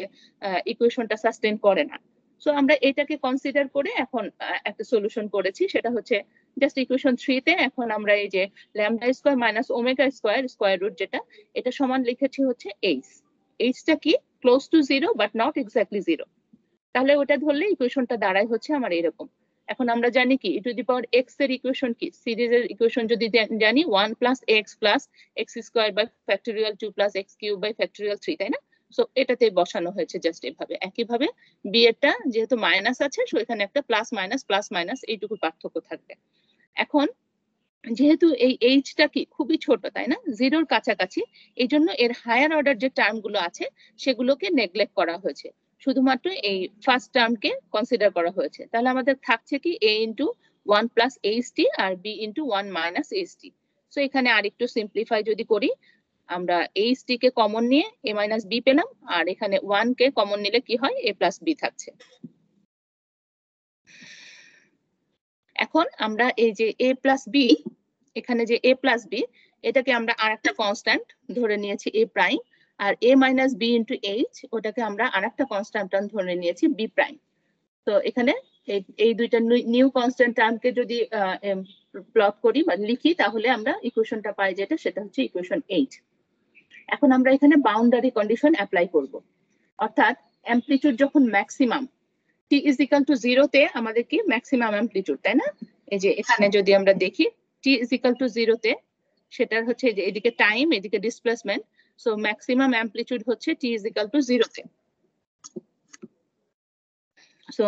ইকুয়েশনটা সাস্টেইন করে না। সো আমরা এটাকে কনসিডার করে এখন একটা সলিউশন করেছি, সেটা হচ্ছে জাস্ট ইকুয়েশন 3 তে এখন আমরা এই যে lambda square minus omega square square root যেটা, এটা সমান লিখেছি হচ্ছে এইচ। এইচটা কি close to zero but not exactly zero, তাহলে ওটা ধরলে ইকুয়েশনটা দাঁড়ায় হচ্ছে আমার এরকম। এখন আমরা জানি কি e to the power x এর ইকুয়েশন কি, সিরিজের ইকুয়েশন যদি জানি 1 plus x square by factorial 2 plus x cube by factorial 3, তাই না? সো এটাতে বসানো হয়েছে জাস্ট এভাবে। একইভাবে বি এরটা যেহেতু মাইনাস আছে সো এখানে একটা প্লাস মাইনাস এইটুকু পার্থক্য থাকবে। এখন যেহেতু এই এইচটা কি খুবই ছোট তাই না, জিরোর কাছাকাছি, এই জন্য এর হায়ার অর্ডার যে টার্ম গুলো আছে সেগুলোকে নেগলেক্ট করা হয়েছে, শুধুমাত্র এই ফার্স্ট টার্মকে কনসিডার করা হয়েছে। তাহলে আমাদের থাকছে কি a ইন্টু 1 প্লাস এইচটি আর b into 1 minus ht. So এখানে আরেকটু সিম্পলিফাই যদি করি, আমরা এইচটি কে কমন নিয়ে a মাইনাস b পেলাম, আর এখানে 1 কে কমন নিলে কি হয় a প্লাস b থাকছে। এখন আমরা এই যে a প্লাস b, এখানে যে a প্লাস b এটাকে আমরা আরেকটা কনস্ট্যান্ট ধরে নিয়েছি a প্রাইম, আর a minus b into h ওটাকে আমরা আরেকটা কনস্ট্যান্ট ধরে নিয়েছি b প্রাইম। তো এখানে এই দুইটা নিউ কনস্ট্যান্ট টার্মকে যদি প্লট করি বা লিখি তাহলে আমরা ইকুয়েশনটা পাই যেটা, সেটা হচ্ছে ইকুয়েশন 8। এখন আমরা এখানে বাউন্ডারি কন্ডিশন অ্যাপ্লাই করব, অর্থাৎ অ্যামপ্লিটিউড যখন maximum t is equal to 0 তে আমাদের কি ম্যাক্সিমাম অ্যামপ্লিটিউড তাই না, এই যে এখানে যদি আমরা দেখি t is equal to 0 তে সেটার হচ্ছে যে এদিকে টাইম এদিকে ডিসপ্লেসমেন্ট, সো ম্যাক্সিমাম অ্যামপ্লিটিউড হচ্ছে t is equal to 0 তে। সো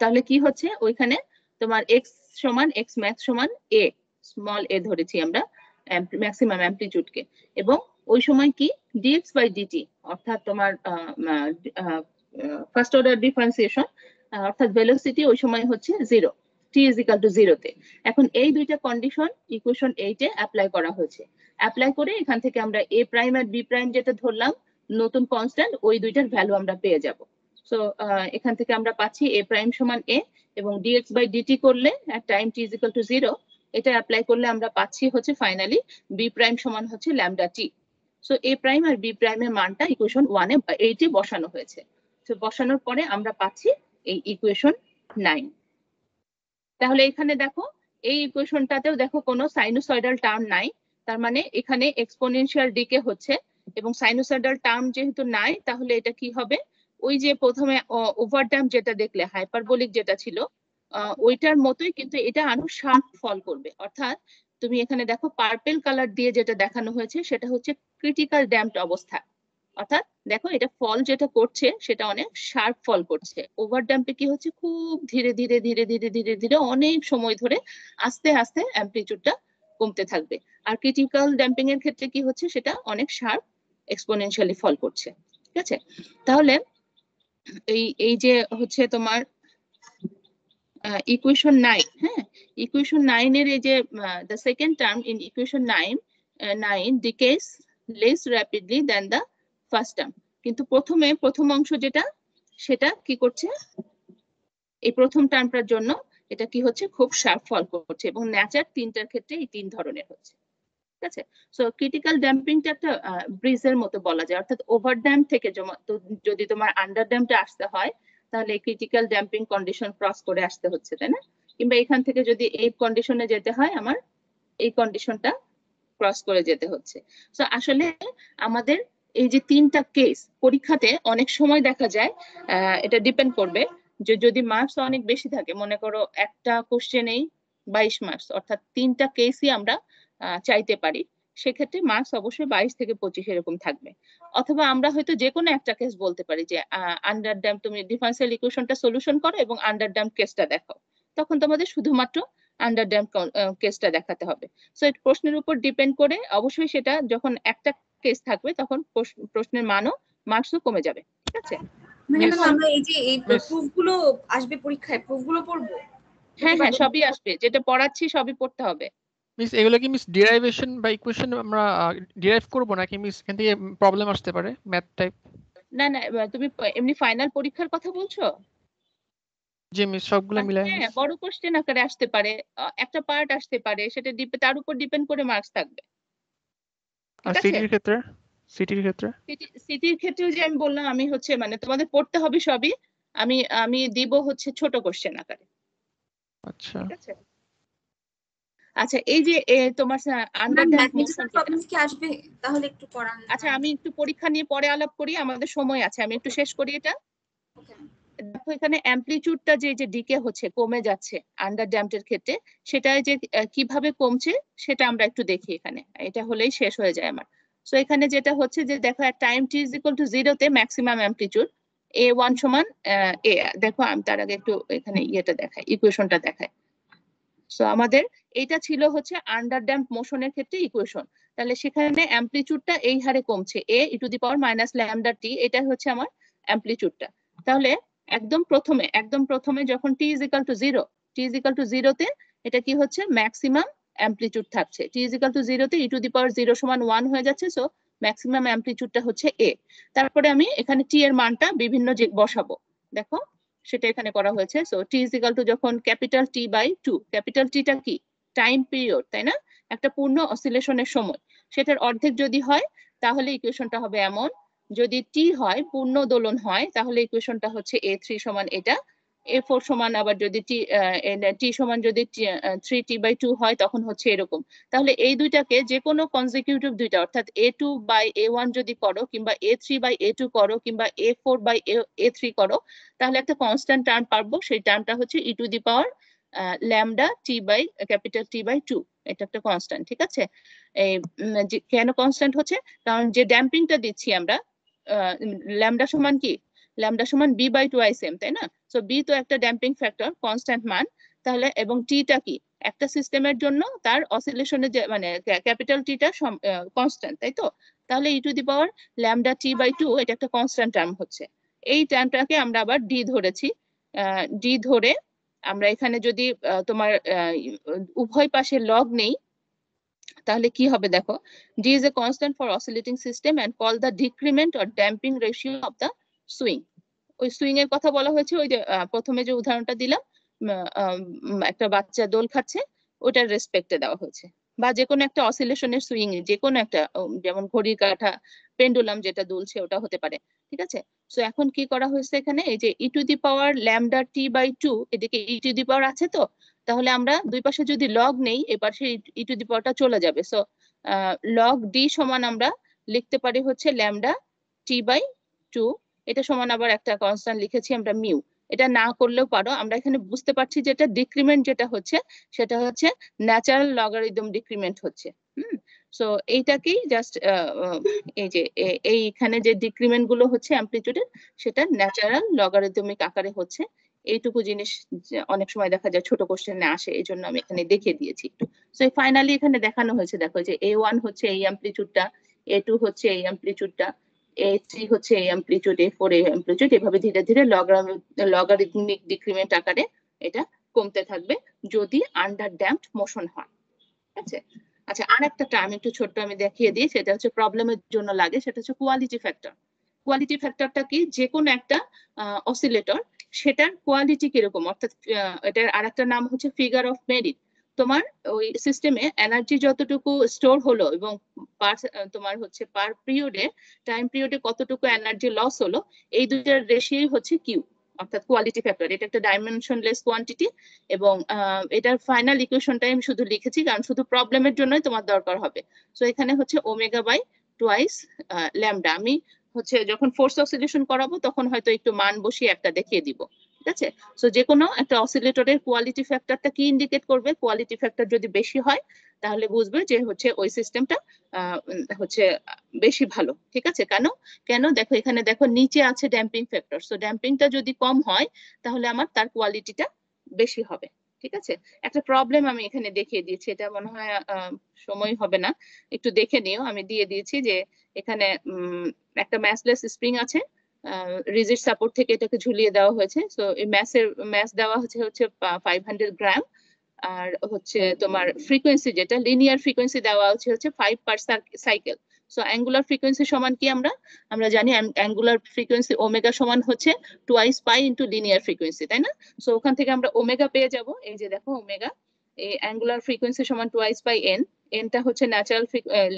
তাহলে কি হচ্ছে ওইখানে তোমার x সমান x ম্যাক্স সমান a, স্মল a ধরেছি আমরা ম্যাক্সিমাম অ্যামপ্লিটিউডকে, এবং ওই সময় কি dx বাই dt অর্থাৎ তোমার ফার্স্ট অর্ডার ডিফারেন্সিয়েশন অর্থাৎ ভেলোসিটি ওই সময় হচ্ছে 0, t is equal to 0 তে। এখন এই দুইটা কন্ডিশন ইকুয়েশন 8 এ অ্যাপ্লাই করা হয়েছে, অ্যাপ্লাই করে এখান থেকে আমরা a প্রাইম আর b প্রাইম যেটা ধরলাম নতুন কনস্ট্যান্ট, ওই দুইটার ভ্যালু আমরা পেয়ে যাব। সো এখান থেকে আমরা পাচ্ছি a প্রাইম সমান a, এবং dx বাই dt করলে at time t is equal to 0 এটা অ্যাপ্লাই করলে আমরা পাচ্ছি হচ্ছে ফাইনালি b প্রাইম সমান হচ্ছে lambda t। So a prime আর b প্রাইমের মানটা ইকুয়েশন 1 এ 8 এ বসানো হয়েছে। সো বসানোর পরে আমরা পাচ্ছি এই ইকুয়েশন 9। তাহলে এখানে দেখো এই ইকুয়েশনটাতেও দেখো কোনো সাইনোসয়েডাল টার্ম নাই, তার মানে এখানে এক্সপোনেনশিয়াল ডিকে হচ্ছে, এবং সাইনোসয়েডাল টার্ম যেহেতু নাই তাহলে এটা কি হবে, ওই যে প্রথমে ওভারড্যাম্প যেটা দেখলে হাইপারবোলিক যেটা ছিল ওইটার মতোই, কিন্তু এটা আরো শার্প ফল করবে। অর্থাৎ তুমি এখানে দেখো পার্পল কালার দিয়ে যেটা দেখানো হয়েছে সেটা হচ্ছে ক্রিটিক্যাল ড্যাম্পড অবস্থা, অর্থাৎ দেখো এটা ফল যেটা করছে সেটা অনেক শার্প ফল করছে। ওভারড্যাম্পে কি হচ্ছে খুব ধীরে ধীরে ধীরে ধীরে ধীরে ধীরে অনেক সময় ধরে আস্তে আস্তে অ্যামপ্লিটিউডটা কমতে থাকবে, আর ক্রিটিক্যাল ড্যাম্পিং এর ক্ষেত্রে কি হচ্ছে সেটা অনেক শার্প এক্সপোনেনশিয়ালি ফল করছে, ঠিক আছে? তাহলে এই যে হচ্ছে তোমার ইকুয়েশন 9, হ্যাঁ, ইকুয়েশন 9 এর এই যে the second term in equation 9 decays less rapidly than the first term, কিন্তু প্রথম অংশ যেটা সেটা কি করছে, এই প্রথম টার্মটার জন্য এটা কি হচ্ছে, খুব শার্প ফল করছে, এবং ন্যাচার তিনটার ক্ষেত্রে এই তিন ধরনের হচ্ছে। ঠিক আছে, সো ক্রিটিক্যাল ড্যাম্পিংটা একটা ব্রিজের মতো বলা যায়, অর্থাৎ ওভার ড্যাম্প থেকে যদি তোমার আন্ডার ড্যাম্পে আসতে হয় তাহলে ক্রিটিক্যাল ড্যাম্পিং কন্ডিশন ক্রস করে আসতে হচ্ছে, তাই না? কিংবা এখান থেকে যদি এই কন্ডিশনে যেতে হয় আমার এই কন্ডিশনটা ক্রস করে যেতে হচ্ছে। সো আসলে আমাদের এই যে তিনটা কেস পরীক্ষাতে অনেক সময় দেখা যায়, এটা ডিপেন্ড করবে যে যদি মার্কস অনেক বেশি থাকে, মনে করো একটা কোশ্চেনেই 22 মার্কস, অর্থাৎ তিনটা কেসই আমরা চাইতে পারি, সেক্ষেত্রে মার্কস অবশ্যই 22 থেকে 25 এরকম থাকবে। অথবা আমরা হয়তো যে কোনো একটা কেস বলতে পারি যে আন্ডার ড্যাম্প তুমি ডিফারেন্সিয়াল ইকুয়েশনটা সলিউশন করো এবং আন্ডার ড্যাম্প কেসটা দেখাও, তখন তোমাদের শুধুমাত্র আন্ডার ড্যাম্প কেসটা দেখাতে হবে। সো এই প্রশ্নের উপর ডিপেন্ড করে অবশ্যই সেটা যখন একটা কেস থাকবে তখন প্রশ্নের মানও মার্কসও কমে যাবে। ঠিক আছে, মানে Miss, ম্যাম আমরা এই যে এই Miss, প্রুফগুলো আসবে পরীক্ষায়, প্রুফগুলো পড়বো? হ্যাঁ হ্যাঁ সবই আসবে, যেটা পড়াচ্ছি সবই পড়তে হবে। Miss এগুলো কি মিস ডেরাইভেশন বা ইকুয়েশন আমরা ডিরাইভ করব নাকি মিস এখান থেকে প্রবলেম আসতে পারে ম্যাথ টাইপ? না না, তুমি এমনি ফাইনাল পরীক্ষার কথা বলছো? যে মিস সবগুলো মিলাই হ্যাঁ, মিস। বড় কোশ্চেন আকারে আসতে পারে, একটা পার্ট আসতে পারে, সেটা তার উপর ডিপেন্ড করে মার্কস থাকবে। আর ঠিক আছে, সিটির ক্ষেত্রে? সিটির ক্ষেত্রে? সিটির ক্ষেত্রেও যে আমি বললাম, আমি হচ্ছে মানে তোমাদের পড়তে হবে সবই, আমি আমি দিব হচ্ছে ছোট কোশ্চেন আকারে। আচ্ছা। ঠিক আছে, আচ্ছা এই যে তোমার under ma'am damp mathematical motion, problems কি আসবে? তাহলে একটু করান। আচ্ছা আমি একটু পরীক্ষা নিয়ে পরে আলাপ করি, আমাদের সময় আছে, আমি একটু শেষ করি এটা। ওকে। দেখো এখানে অ্যামপ্লিটিউডটা যে ডিকে হচ্ছে, কমে যাচ্ছে আন্ডার ড্যাম্পের ক্ষেত্রে, সেটা যে কিভাবে কমছে সেটা আমরা একটু দেখি এখানে, এটা হলেই শেষ হয়ে যায় আমার। সো এখানে যেটা হচ্ছে যে দেখো টাইম t = 0 তে ম্যাক্সিমাম অ্যামপ্লিটিউড a1 সমান a, দেখো আমি তার আগে একটু এখানে ইয়েটা দেখাই, ইকুয়েশনটা দেখাই। সো আমাদের এটা ছিল হচ্ছে আন্ডার ড্যাম্প মোশনের ক্ষেত্রে ইকুয়েশন, তাহলে সেখানে অ্যামপ্লিটিউডটা এই হারে কমছে, a e⁻ λt, এটা হচ্ছে আমার অ্যামপ্লিটিউডটা। তাহলে একদম প্রথমে যখন t = 0 তে এটা কি হচ্ছে, ম্যাক্সিমাম অ্যামপ্লিটিউড থাকছে, t = 0 তে e⁻0 = 1 হয়ে যাচ্ছে, সো ম্যাক্সিমাম অ্যামপ্লিটিউডটা হচ্ছে a। তারপরে আমি এখানে t এর মানটা বিভিন্ন যে বসাবো, দেখো সেটা এখানে করা হয়েছে। সো t = যখন ক্যাপিটাল T/2, ক্যাপিটাল টিটা কি টাইম পিরিয়ড, তাই না, একটা পূর্ণ অসিলেশনের সময়, সেটার অর্ধেক যদি হয় তাহলে ইকুয়েশনটা হবে এমন, যদি টি হয় পূর্ণ দোলন হয় তাহলে ইকুয়েশনটা হচ্ছে a3 সমান এটা, a4 সমান আবার যদি টি সমান যদি 3t/2 হয় তখন হচ্ছে এরকম। তাহলে এই দুইটাকে যে কোনো কনজিকিউটিভ দুইটা, অর্থাৎ a2/a1 যদি করো, কিংবা a3/a2 করো, কিংবা a4/a3 করো, তাহলে একটা কনস্ট্যান্ট টার্ম পাবো, সেই টার্মটা হচ্ছে e⁻λt/T/2, এটা একটা কনস্ট্যান্ট। ঠিক আছে, এই কেন কনস্ট্যান্ট হচ্ছে, কারণ যে ড্যাম্পিংটা দিচ্ছি আমরা, ল্যামডা সমান কি, ল্যামডা সমান b/2ism, তাই না? সো b তো একটা ড্যাম্পিং ফ্যাক্টর, কনস্ট্যান্ট মান, তাহলে এবং টিটা কি একটা সিস্টেমের জন্য তার অসিলেশনের যে মানে ক্যাপিটাল টিটা কনস্ট্যান্ট, তাই তো? তাহলে e⁻λt/2 এটা একটা কনস্ট্যান্ট টার্ম হচ্ছে, এই টার্মটাকে আমরা আবার d ধরেছি, d ধরে আমরা এখানে যদি তোমার উভয় পাশে লগ নেই তাহলে কি হবে দেখো, d is a constant for oscillating system and call the decrement or damping ratio of the swing। ওই সুইং এর কথা বলা হয়েছে, ওই যে প্রথমে যে উদাহরণটা দিলাম, একটা বাচ্চা দোল খাচ্ছে, ওটার রেসপেক্টে দেওয়া হয়েছে, বা যে কোনো একটা অসিলেশনের সুইং, যে কোনো একটা যেমন ঘড়ির কাঁটা, পেন্ডুলাম যেটা দুলছে ওটা হতে পারে। ঠিক আছে, সো এখন কি করা হয়েছে এখানে, এই যে e⁻λt/2, এদিকে e⁻ আছে তো, তাহলে আমরা দুই পাশে যদি লগ নেই, এপাশে e⁻টা চলে যাবে। সো লগ ডি সমান আমরা লিখতে পারি হচ্ছে λt/2, এটা সমান আবার একটা কনস্ট্যান্ট লিখেছি আমরা মিউ, এটা না করলেও পারো, আমরা এখানে বুঝতে পারছি যে এটা ডিক্রিমেন্ট যেটা হচ্ছে সেটা হচ্ছে ন্যাচারাল লগারিদম ডিক্রিমেন্ট হচ্ছে। সো এইটাকেই জাস্ট এই যে এইখানে যে ডিক্রিমেন্ট গুলো হচ্ছে অ্যামপ্লিটিউডের, সেটা ন্যাচারাল লগারিদমিক আকারে হচ্ছে, এইটুকু জিনিস অনেক সময় দেখা যায় ছোট কোশ্চেনে আসে, এই জন্য আমি এখানে দেখিয়ে দিয়েছি একটু। সো ফাইনালি এখানে দেখানো হয়েছে, দেখো যে a1 হচ্ছে এই অ্যামপ্লিটিউডটা, a2 হচ্ছে এই অ্যামপ্লিটিউডটা, A3 হচ্ছে এই অ্যামপ্লিটিউড, A4 এই অ্যামপ্লিটিউড, এভাবে ধীরে ধীরে লগারিদমিক ডিক্রিমেন্ট আকারে এটা কমতে থাকবে যদি আন্ডার ড্যাম্পড মোশন হয়। ঠিক আছে? আচ্ছা, আর একটা টার্ম একটু ছোট্ট আমি দেখিয়ে দিই, সেটা হচ্ছে প্রবলেমের জন্য লাগে, সেটা হচ্ছে কোয়ালিটি ফ্যাক্টর। কোয়ালিটি ফ্যাক্টরটা কি? যে কোনো একটা অসিলেটর সেটার কোয়ালিটি কিরকম, অর্থাৎ এটার আরেকটা নাম হচ্ছে ফিগার অফ মেরিট। তোমার ওই সিস্টেমে এনার্জি যতটুকু স্টোর হলো এবং তোমার হচ্ছে পার পিরিয়ডে টাইম পিরিয়ডে কতটুকু এনার্জি লস হলো, এই দুইটার রেশিওই হচ্ছে কিউ, অর্থাৎ কোয়ালিটি ফ্যাক্টর। এটা একটা ডাইমেনশনলেস কোয়ান্টিটি এবং এটার ফাইনাল ইকুয়েশনটাই আমি শুধু লিখেছি কারণ শুধু প্রবলেমের জন্যই তোমার দরকার হবে। সো এখানে হচ্ছে ওমেগা বাই টুয়াইস ল্যামডা। আমি হচ্ছে যখন ফোর্স অসিলেশন করাবো তখন হয়তো একটু মান বসিয়ে একটা দেখিয়ে দিব। ঠিক আছে? সো যে কোনো একটা অসিলেটরের কোয়ালিটি ফ্যাক্টরটা কি ইন্ডিকেট করবে? কোয়ালিটি ফ্যাক্টর যদি বেশি হয় তাহলে বুঝবে যে হচ্ছে ওই সিস্টেমটা হচ্ছে বেশি ভালো। ঠিক আছে? কেন দেখো এখানে দেখো নিচে আছে ড্যাম্পিং ফ্যাক্টর। সো ড্যাম্পিংটা যদি কম হয় তাহলে আমার তার কোয়ালিটিটা বেশি হবে। ঠিক আছে? একটা প্রবলেম আমি এখানে দেখিয়ে দিয়েছি, এটা মনে হয় সময় হবে না, একটু দেখে নিও। আমি দিয়ে দিয়েছি যে এখানে একটা ম্যাসলেস স্প্রিং আছে, রিজিড সাপোর্ট থেকে এটাকে ঝুলিয়ে দেওয়া হয়েছে। সো এই ম্যাস দেওয়া হচ্ছে 500 গ্রাম, আর হচ্ছে তোমার ফ্রিকোয়েন্সি যেটা লিনিয়ার ফ্রিকোয়েন্সি দেওয়া হচ্ছে 5 পার সাইকেল। সো অ্যাঙ্গুলার ফ্রিকোয়েন্সি সমান কি আমরা জানি অ্যাঙ্গুলার ফ্রিকোয়েন্সি ওমেগা সমান হচ্ছে টুয়াইস পাই ইনটু লিনিয়ার ফ্রিকোয়েন্সি, তাই না? সো ওখান থেকে আমরা ওমেগা পেয়ে যাব। এই যে দেখো ওমেগা, এই অ্যাঙ্গুলার ফ্রিকোয়েন্সি সমান টুয়াইস পাই এন, এনটা হচ্ছে ন্যাচারাল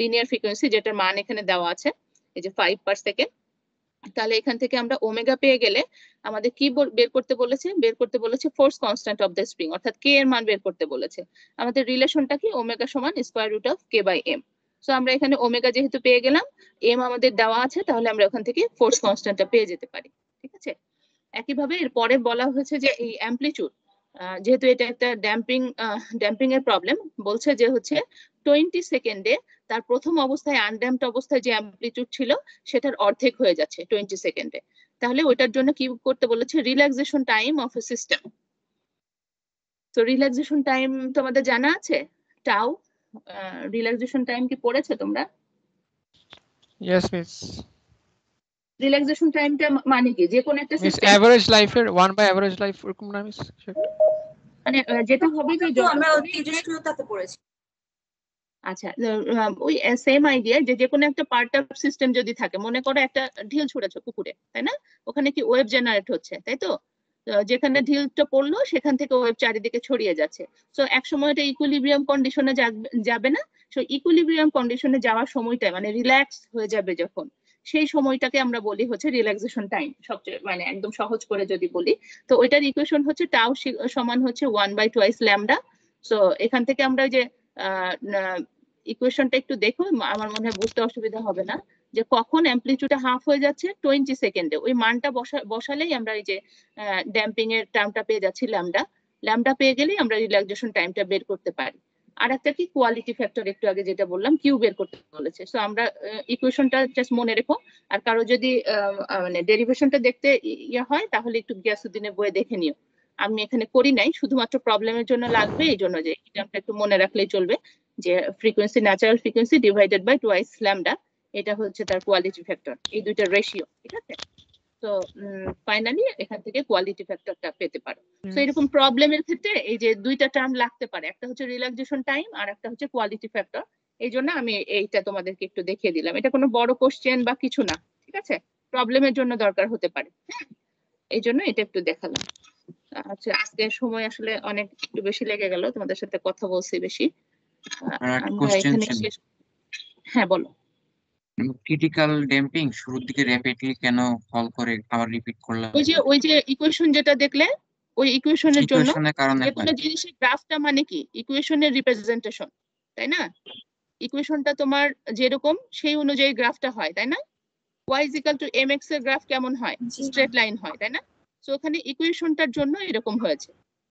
লিনিয়ার ফ্রিকোয়েন্সি যেটার মান এখানে দেওয়া আছে, এই যে 5 পার সেকেন্ড। তাহলে এখান থেকে আমরা ওমেগা পেয়ে গেলে আমাদের কি বের করতে বলেছে force constant of the spring, অর্থাৎ কে এর মান বের করতে বলেছে। আমাদের রিলেশনটা কি? ওমেগা সমান square root of k by m. So আমরা এখানে ওমেগা যেহেতু পেয়ে গেলাম, এম আমাদের দেওয়া আছে, তাহলে আমরা ওখান থেকে ফোর্স কনস্ট্যান্টটা পেয়ে যেতে পারি। ঠিক আছে? একইভাবে এর পরে বলা হয়েছে যে এই অ্যামপ্লিটিউড, যেহেতু এটা একটা ড্যাম্পিং এর প্রবলেম, বলছে যে হচ্ছে 20 সেকেন্ডে তার প্রথম অবস্থায় আনড্যাম্পড অবস্থায় যে অ্যামপ্লিটিউড ছিল সেটার অর্ধেক হয়ে যাচ্ছে 20 সেকেন্ডে। তাহলে ওইটার জন্য কি করতে বলেছে? Relaxation time of a system. তো রিল্যাক্সেশন টাইম তোমাদের জানা আছে? টাউ রিল্যাক্সেশন টাইম কি পড়েছে তোমরা? Yes miss. রিল্যাক্সেশন টাইমটা মানে কি? যে কোন একটা মিস সিস্টেম এভারেজ লাইফের 1 বাই এভারেজ লাইফ এরকম না মিস? মানে যেটা হবে যে আমরা তেজস্ক্রিয়তাতে পড়েছি। আচ্ছা, ওই সেম আইডিয়া যে কোনো একটা পার্ট অফ সিস্টেম যদি থাকে, মনে করো একটা ঢিল ছুঁড়েছো পুকুরে, তাই না? ওখানে কি ওয়েভ জেনারেট হচ্ছে, তাই তো? যেখানে ঢিলটা পড়লো সেখান থেকে ওয়েভ চারিদিকে ছড়িয়ে যাচ্ছে। সো এক সময় এটা ইকুইলিব্রিয়াম কন্ডিশনে যাবে না? সো ইকুইলিব্রিয়াম কন্ডিশনে যাওয়ার সময়টা মানে রিল্যাক্স হয়ে যাবে যখন, সেই সময়টাকে আমরা বলি হচ্ছে রিল্যাক্সেশন টাইম। সবচেয়ে মানে একদম সহজ করে যদি বলি, তো ওইটার ইকুয়েশন হচ্ছে টাউ সমান হচ্ছে 1 বাই টুয়াইস ল্যামডা। সো এখান থেকে আমরা যে ইকুয়েশনটা একটু দেখো, আমার মনে হয় বুঝতে অসুবিধা হবে না, যে কখন অ্যামপ্লিটিউডটা হাফ হয়ে যাচ্ছে 20 সেকেন্ডে। ওই মানটা বসালেই আমরা এই যে ড্যাম্পিং এর টার্মটা পেয়ে যাচ্ছি ল্যামডা পেয়ে গেলেই আমরা রিল্যাক্সেশন টাইমটা বের করতে পারি। আর একটা কি কোয়ালিটি ফ্যাক্টর, একটু আগে যেটা বললাম কিউ বের করতে বলেছে। সো আমরা ইকুয়েশনটা জাস্ট মনে রেখো, আর কারো যদি মানে ডেরিভেশনটা দেখতে ইয়ে হয় তাহলে একটু গিয়াসউদ্দিনের বইয়ে দেখে নিও। আমি এখানে করি নাই, শুধুমাত্র প্রবলেমের জন্য লাগবে, এই জন্য যে এটা একটু মনে রাখলেই চলবে যে frequency natural frequency divided by twice lambda, এটা হচ্ছে তার কোয়ালিটি ফ্যাক্টর, এই দুইটার রেশিও। ঠিক আছে? তো ফাইনালি এখান থেকে কোয়ালিটি ফ্যাক্টরটা পেতে পারো। তো এরকম প্রবলেমের ক্ষেত্রে এই যে দুইটা টার্ম লাগতে পারে, একটা হচ্ছে রিল্যাক্সেশন টাইম আর একটা হচ্ছে কোয়ালিটি ফ্যাক্টর। এই জন্য আমি এইটা তোমাদেরকে একটু দেখিয়ে দিলাম। এটা কোনো বড় কোশ্চেন বা কিছু না, ঠিক আছে? প্রবলেমের জন্য দরকার হতে পারে, হ্যাঁ, এই জন্য এটা একটু দেখালাম। আচ্ছা, আজকে সময় আসলে অনেক একটু বেশি লেগে গেল, তোমাদের সাথে কথা বলছি বেশি। আমরা এখানে শেষ। হ্যাঁ বলো। ক্রিটিক্যাল ড্যাম্পিং শুরুর দিকে র্যাপিডলি কেন ফল করে আবার রিপিট করলাম? ওই যে ইকুয়েশন যেটা দেখলে, ওই ইকুয়েশনের জন্য ইকুয়েশনের কারণে যে কোনো জিনিসের গ্রাফটা মানে কি? ইকুয়েশনের রিপ্রেজেন্টেশন, তাই না? ইকুয়েশনটা তোমার যেরকম সেই অনুযায়ী গ্রাফটা হয়, তাই না? y is equal to mx এর গ্রাফ কেমন হয়? স্ট্রেট লাইন হয়, তাই না? সো ওখানে ইকুয়েশনটার জন্য এরকম হয়েছে।